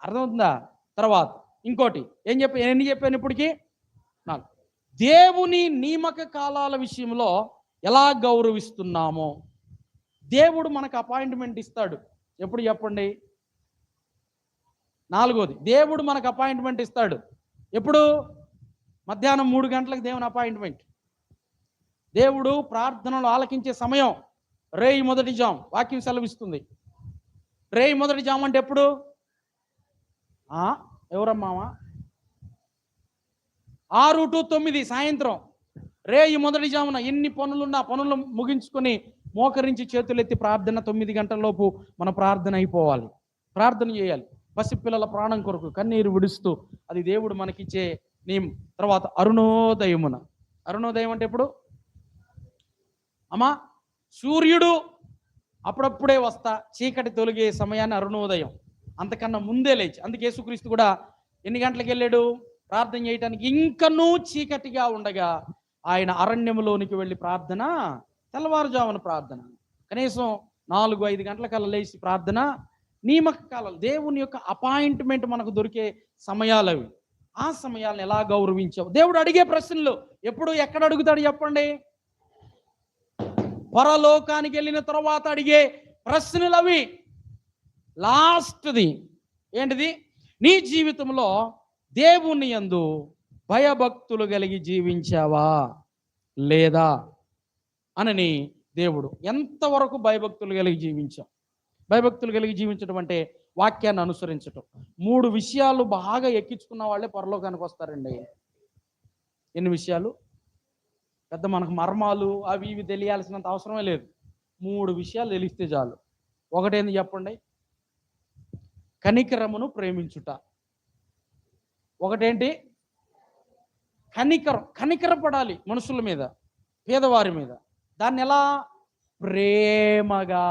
అర్థమవుతుందా? తర్వాత ఇంకోటి ఎన్ని చెప్పాను ఇప్పటికి? 4. దేవుని నియామక కాలాల విషయంలో ఎలా గౌరవిస్తున్నామో. దేవుడు మనకు అపాయింట్మెంట్ ఇస్తాడు. ఎప్పుడు చెప్పండి? 4వది, దేవుడు మనకు అపాయింట్మెంట్ ఇస్తాడు. ఎప్పుడు? మధ్యాహ్నం 3 గంటలకు దేవుని అపాయింట్మెంట్. దేవుడు ప్రార్థనలు ఆలకించే సమయం రేయి మొదటి జాం. వాక్యం సెలవిస్తుంది. రేయి మొదటి జాం అంటే ఎప్పుడు? ఎవరమ్మావా? 6 to 9 సాయంత్రం. రేయి మొదటి జామున ఎన్ని పనులున్నా పనులు ముగించుకొని మోకరించి చేతులెత్తి ప్రార్థన 9 గంటలలోపు మన ప్రార్థన అయిపోవాలి. ప్రార్థన చేయాలి. పసిపిల్లల ప్రాణం కొరకు కన్నీరు విడుస్తూ, అది దేవుడు మనకిచ్చే నియమం. తర్వాత అరుణోదయమున. అరుణోదయం అంటే ఎప్పుడు అమ్మా? సూర్యుడు అప్పుడప్పుడే వస్తా చీకటి తొలగే సమయాన్ని అరుణోదయం. అంతకన్నా ముందే లేచి, అందుకే యేసుక్రీస్తు కూడా ఎన్ని గంటలకు వెళ్ళాడు ప్రార్థన చేయటానికి? ఇంకనూ చీకటిగా ఉండగా ఆయన అరణ్యములోనికి వెళ్ళి ప్రార్థన, తెల్లవారుజామున ప్రార్థన, కనీసం 4-5 గంటలకల్లా లేచి ప్రార్థన. నియామక కాలాలు, దేవుని యొక్క అపాయింట్మెంట్ మనకు దొరికే సమయాలు అవి. ఆ సమయాలను ఎలా గౌరవించావు? దేవుడు అడిగే ప్రశ్నలు ఎప్పుడు ఎక్కడ అడుగుతాడు చెప్పండి? పరలోకానికి వెళ్ళిన తర్వాత అడిగే ప్రశ్నలు అవి. లాస్ట్ది ఏంటిది? నీ జీవితంలో దేవుని యందు భయభక్తులు కలిగి జీవించావా లేదా అనని దేవుడు. ఎంతవరకు భయభక్తులు కలిగి జీవించాం? భయభక్తులు కలిగి జీవించడం అంటే వాక్యాన్ని అనుసరించటం. 3 విషయాలు బాగా ఎక్కించుకున్న వాళ్ళే పరలోకానికి వస్తారండి. ఎన్ని విషయాలు? పెద్ద మనకు మర్మాలు అవి ఇవి తెలియాల్సినంత అవసరమే లేదు. 3 విషయాలు తెలిస్తే చాలు. ఒకటేంది చెప్పండి? కనికరమును ప్రేమించుట. ఒకటేంటి? కనికరపడాలి మనుషుల మీద, పేదవారి మీద. దాన్ని ఎలా? ప్రేమగా.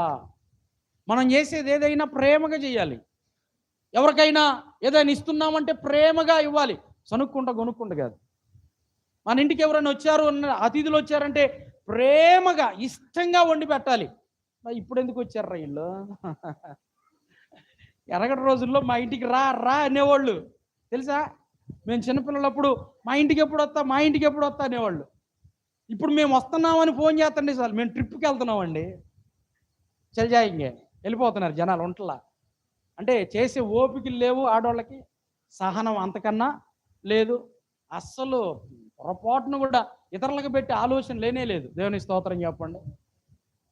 మనం చేసేది ఏదైనా ప్రేమగా చేయాలి. ఎవరికైనా ఏదైనా ఇస్తున్నామంటే ప్రేమగా ఇవ్వాలి. కొనుక్కుంటా కాదు. మన ఇంటికి ఎవరైనా వచ్చారు, అతిథులు వచ్చారంటే ప్రేమగా ఇష్టంగా వండి పెట్టాలి. ఇప్పుడు ఎందుకు వచ్చారు రా ఇల్లు? ఎరగటి రోజుల్లో మా ఇంటికి రా అనేవాళ్ళు తెలుసా? మేము చిన్నపిల్లలప్పుడు మా ఇంటికి ఎప్పుడు వస్తా అనేవాళ్ళు. ఇప్పుడు మేము వస్తున్నామని ఫోన్ చేస్తండి సార్, మేము ట్రిప్కి వెళ్తున్నామండి, చలిజాయింగే వెళ్ళిపోతున్నారు జనాలు ఒంటలా. అంటే చేసే ఓపికలు లేవు ఆడవాళ్ళకి, సహనం అంతకన్నా లేదు. అస్సలు పొరపాటును కూడా ఇతరులకు పెట్టి ఆలోచన లేనే లేదు. దేవుని స్తోత్రం చెప్పండి.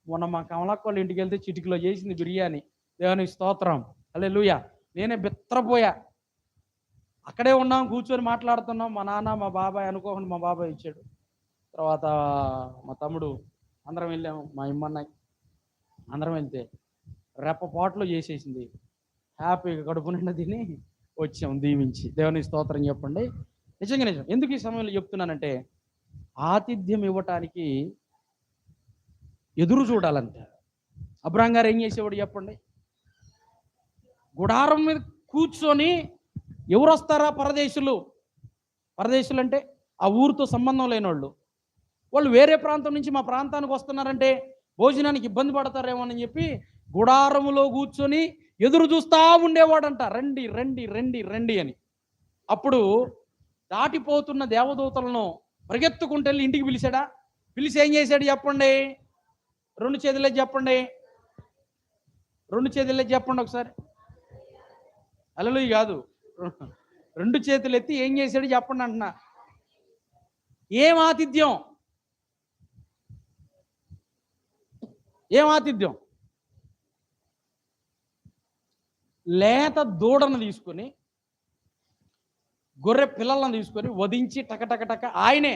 మొన్న మా కమలక్క వాళ్ళ ఇంటికి వెళ్తే చిటికలో చేసింది బిర్యానీ. దేవుని స్తోత్రం, హల్లెలూయా. నేనే బిత్రపోయా. అక్కడే ఉన్నాం, కూర్చొని మాట్లాడుతున్నాం. మా నాన్న మా బాబాయ్ అనుకోకుండా మా బాబాయ్ ఇచ్చాడు. తర్వాత మా తమ్ముడు అందరం వెళ్ళాము, మా ఇమ్మన్నాయి అందరం వెళ్తే రెప్పపాట్లో చేసేసింది. హ్యాపీగా కడుపు నిండా తిని వచ్చాం దీవించి. దేవుని స్తోత్రం చెప్పండి. నిజంగా ఎందుకు ఈ సమయంలో చెప్తున్నానంటే, ఆతిథ్యం ఇవ్వటానికి ఎదురు చూడాలంట. అబ్రహాం గారు ఏం చేసేవాడు చెప్పండి? గుడారం మీద కూర్చొని ఎవరు వస్తారా? పరదేశులు అంటే ఆ ఊరితో సంబంధం లేని వాళ్ళు వేరే ప్రాంతం నుంచి మా ప్రాంతానికి వస్తున్నారంటే భోజనానికి ఇబ్బంది పడతారేమోనని చెప్పి గుడారములో కూర్చొని ఎదురు చూస్తూ ఉండేవాడంట. రండి రండి రండి రండి అని. అప్పుడు దాటిపోతున్న దేవదూతలను పరిగెత్తుకుంటూ వెళ్ళి ఇంటికి పిలిచాడా? పిలిచి ఏం చేశాడు చెప్పండి? 2 చేతులే చెప్పండి. 2 చేతులే చెప్పండి ఒకసారి. హల్లెలూయా కాదు, 2 చేతులు ఎత్తి ఏం చేశాడు చెప్పండి అంటున్నా. ఏం ఆతిథ్యం? లేత దూడను తీసుకొని, గొర్రె పిల్లలను తీసుకొని వధించి టక ఆయనే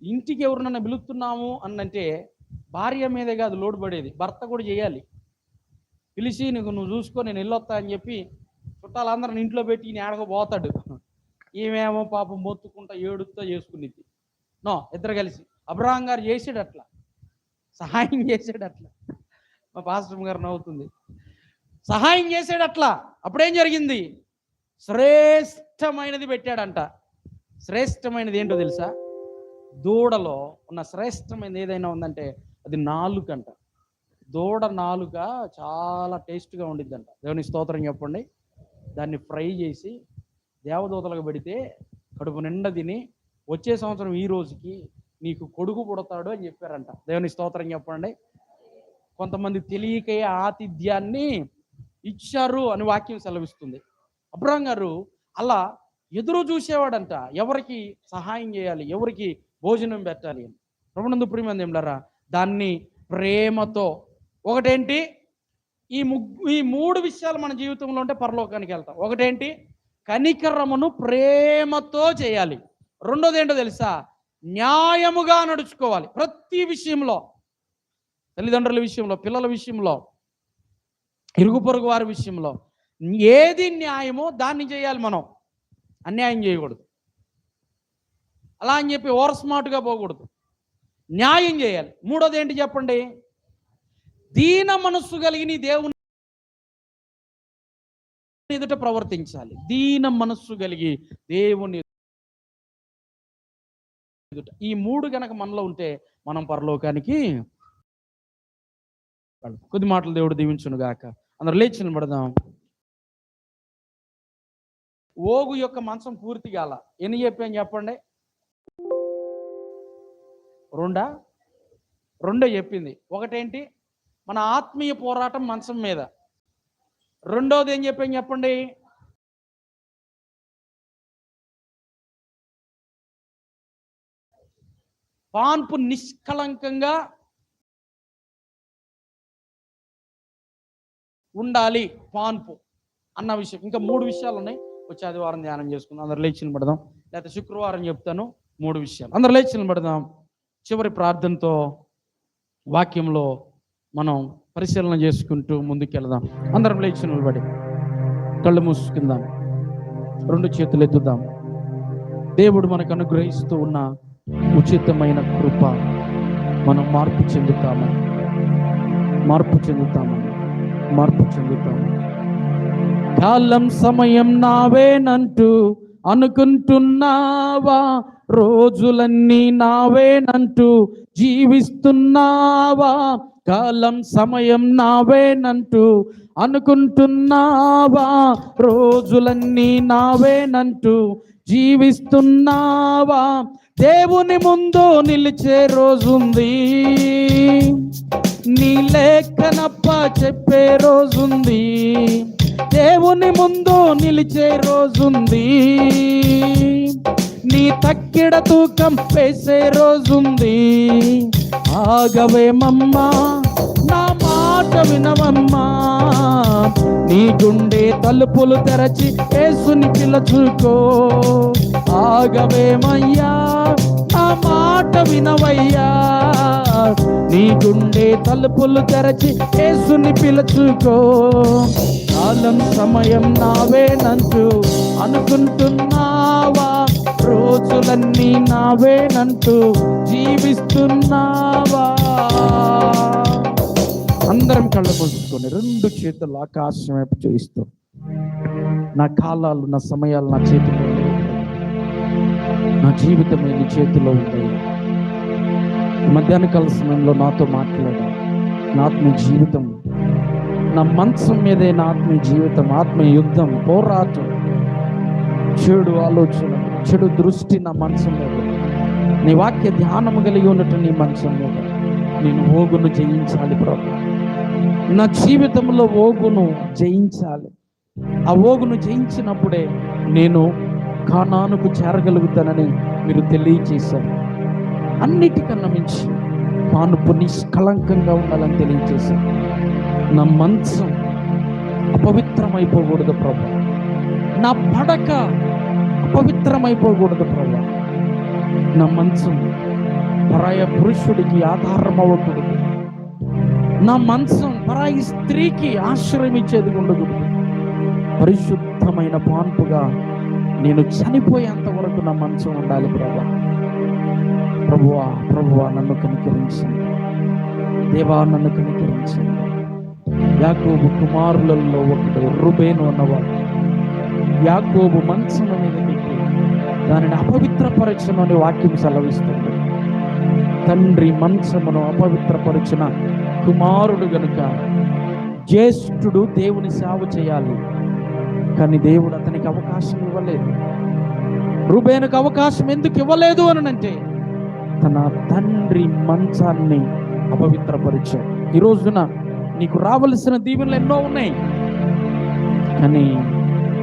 ఇంటికి ఎవరినన్నా పిలుస్తున్నాము అన్నంటే భార్య మీదే కాదు లోటు పడేది, భర్త కూడా చేయాలి. పిలిచి నువ్వు చూసుకో, నేను వెళ్ళొస్తా అని చెప్పి చుట్టాలందరిని ఇంట్లో పెట్టి ఈయన ఆడకపోతాడు. ఈమెమో పాపం మొత్తుకుంటా ఏడుస్తా చేసుకునేది. ఇద్దరు కలిసి. అబ్రహాం గారు చేసాడు అట్లా, సహాయం చేసాడు అట్లా. మా పాస్టర్ గారు నవ్వుతుంది. సహాయం చేసాడు అట్లా. అప్పుడేం జరిగింది? శ్రేష్టమైనది పెట్టాడంట. శ్రేష్టమైనది ఏంటో తెలుసా? దూడలో ఉన్న శ్రేష్టమైనది ఏదైనా ఉందంటే అది నాలుకంట. దూడ నాలుక చాలా టేస్ట్గా ఉండిద్దంట. దేవుని స్తోత్రం చెప్పండి. దాన్ని ఫ్రై చేసి దేవదూతలకు పెడితే కడుపు నిండా తిని వచ్చే సంవత్సరం ఈ రోజుకి నీకు కొడుకు పుడతాడు అని చెప్పారంట. దేవుని స్తోత్రం చెప్పండి. కొంతమంది తెలియకే ఆతిథ్యాన్ని ఇచ్చారు అని వాక్యం సెలవిస్తుంది. అబ్రహాం గారు అలా ఎదురు చూసేవాడంట, ఎవరికి సహాయం చేయాలి, ఎవరికి భోజనం పెట్టాలి అని. ప్రభునందు ప్రియమైన దేవులారా, దాన్ని ప్రేమతో, ఒకటేంటి, ఈ మూడు విషయాలు మన జీవితంలో ఉంటే పరలోకానికి వెళ్తాం. ఒకటేంటి, కనికరమును ప్రేమతో చేయాలి. రెండోది ఏంటో తెలుసా, న్యాయముగా నడుచుకోవాలి. ప్రతి విషయంలో, తల్లిదండ్రుల విషయంలో, పిల్లల విషయంలో, ఇరుగు పొరుగు వారి విషయంలో ఏది న్యాయమో దాన్ని చేయాలి. మనం అన్యాయం చేయకూడదు. అలా అని చెప్పి ఓవర్ స్మార్ట్గా పోకూడదు, న్యాయం చేయాలి. మూడోది ఏంటి చెప్పండి, దీన మనస్సు కలిగి నీ దేవుని ఎదుట ప్రవర్తించాలి. దీన మనస్సు కలిగి దేవుని ఎదుట. ఈ మూడు గనక మనలో ఉంటే మనం పరలోకానికి. కొద్ది మాటలు దేవుడు దీవించును గాక. అందరూ లేచి నిలబడదాం. ఓగు యొక్క మంచం పూర్తి కాల. ఎన్ని చెప్పాను చెప్పండి? రెండో చెప్పింది. ఒకటేంటి, మన ఆత్మీయ పోరాటం మంచం మీద. రెండోది ఏం చెప్పాను చెప్పండి, పాన్పు నిష్కలంకంగా ఉండాలి, పాన్పు అన్న విషయం. ఇంకా 3 విషయాలు ఉన్నాయి. వచ్చే ఆదివారం ధ్యానం చేసుకుందాం. అందరు లేచి నిలబడదాం. లేకపోతే శుక్రవారం చెప్తాను 3 విషయాలు. అందరు లేచి నిలబడదాం. చివరి ప్రార్థనతో వాక్యంలో మనం పరిశీలన చేసుకుంటూ ముందుకెళ్దాం. అందరం లేచి నిలబడి కళ్ళు మూసుకుందాం, 2 చేతులు ఎత్తుదాం. దేవుడు మనకు అనుగ్రహిస్తూ ఉన్న ఉచితమైన కృప, మనం మార్పు చెందుతాము. కాలం సమయం నావేనంటూ అనుకుంటున్నావా? రోజులన్నీ నావేనంటూ జీవిస్తున్నావా? కాలం సమయం నావేనంటూ అనుకుంటున్నావా? రోజులన్నీ నావేనంటూ జీవిస్తున్నావా? దేవుని ముందు నిలిచే రోజుంది, నీ లేఖనప్ప చెప్పే రోజుంది. దేవుని ముందు నిలిచే రోజుంది, నీ తక్కిడ తూకం వేసే రోజుంది. ఆగవేమమ్మా, నా మాట వినవమ్మా, నీ గుండె తలుపులు తెరచి యేసుని పిలుచుకో. ఆగవేమయ్యా, నా మాట వినవయ్యా, నీ గుండె తలుపులు తెరచి యేసుని పిలుచుకో. కాలం సమయం నావేనంటూ అనుకుంటున్నావా? రోజులన్నీ నావేనంటూ జీవిస్తున్నావా? అందరం కళ్ళు మూసుకొని 2 చేతులు ఆకాశం వైపు చూపిస్తూ, నా కాలాలు, నా సమయాలు నా చేతిలో ఉంటాయి, నా జీవితమే నీ చేతిలో ఉంటాయి. మధ్యాహ్న కాల సమయంలో నాతో మాట్లాడాలి. నా ఆత్మీయ జీవితం, నా మంచం మీదే నా ఆత్మీయ జీవితం, ఆత్మీయ యుద్ధం, పోరాటం, చెడు ఆలోచన, చెడు దృష్టి నా మంచం మీద. నీ వాక్య ధ్యానము కలిగి ఉన్నట్టు నీ మంచం మీద నేను ఓగును జయించాలి ప్రభు. నా జీవితంలో ఓగును జయించాలి. ఆ ఓగును జయించినప్పుడే నేను కానానుకు చేరగలుగుతానని మీరు తెలియచేశారు. అన్నిటికన్నా మించి పానుపు నిష్కలంకంగా ఉండాలని తెలియచేశారు. నా మంచం అపవిత్రమైపోకూడదు ప్రభు, నా పడక అపవిత్రమైపోకూడదు ప్రభు, నా మంచం పరాయ పురుషుడికి ఆధారం అవ్వకూడదు, నా మంచం పరాయి స్త్రీకి ఆశ్రయం ఇచ్చేది ఉండకూడదు. పరిశుద్ధమైన పాన్పుగా నేను చనిపోయేంత వరకు నా మంచం ఉండాలి ప్రభు. ప్రభువా నన్ను కనికరించండి, దేవా నన్ను కనికరించండి. యాకోబు కుమారులలో ఒకడు రూబేను అన్నవాడు యాకోబు మంచం అనేది దానిని అపవిత్రపరచను అని వాక్యం సెలవిస్తుంది. తండ్రి మంచమును అపవిత్రపరిచిన కుమారుడు గనుక జ్యేష్ఠుడు దేవుని సేవ చేయాలి, కానీ దేవుడు అతనికి అవకాశం ఇవ్వలేదు. రూబేనుకు అవకాశం ఎందుకు ఇవ్వలేదు అని అంటే తన తండ్రి మంచాన్ని అపవిత్రపరిచాడు. ఈ రోజున నీకు రావలసిన దీవెనలు ఎన్నో ఉన్నాయి, కానీ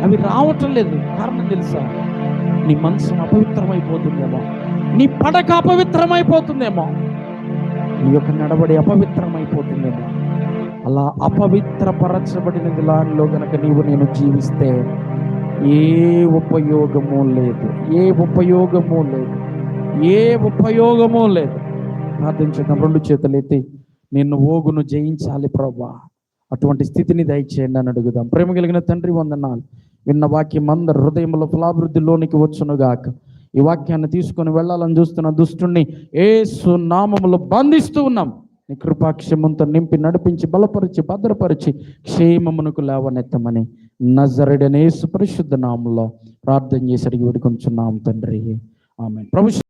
అవి రావటం లేదు. కారణం తెలుసా? నీ మనసు అపవిత్రమైపోతుందేమో, నీ పడక అపవిత్రమైపోతుందేమో, నీ యొక్క నడవడి అపవిత్రమైపోతుందేమో. అలా అపవిత్రపరచబడిన దానిలో గనక నేను జీవిస్తే ఏ ఉపయోగము లేదు, ఏ ఉపయోగము లేదు, ఏ ఉపయోగము లేదు. ప్రార్థించడం, రెండు చేతులు ఎత్తి నిన్ను ఓగును జయించాలి ప్రభా, అటువంటి స్థితిని దయచేయండి అని అడుగుదాం. ప్రేమ కలిగిన తండ్రి, వందనాలు. విన్న వాక్యం అందరు హృదయంలో ఫలాభివృద్ధిలోనికి వచ్చునుగాక. ఈ వాక్యాన్ని తీసుకొని వెళ్ళాలని చూస్తున్న దుష్టుణ్ణి యేసు నామములో బంధిస్తూ ఉన్నాం. నీ కృపాక్షేమంతో నింపి నడిపించి బలపరిచి భద్రపరిచి క్షేమమునకు లేవనెత్తమని నజరేయుడైన యేసు పరిశుద్ధ నామములో ప్రార్థన చేసి అడిగి వేడుకొంచున్నాం తండ్రి. ఆమేన్. ప్రభు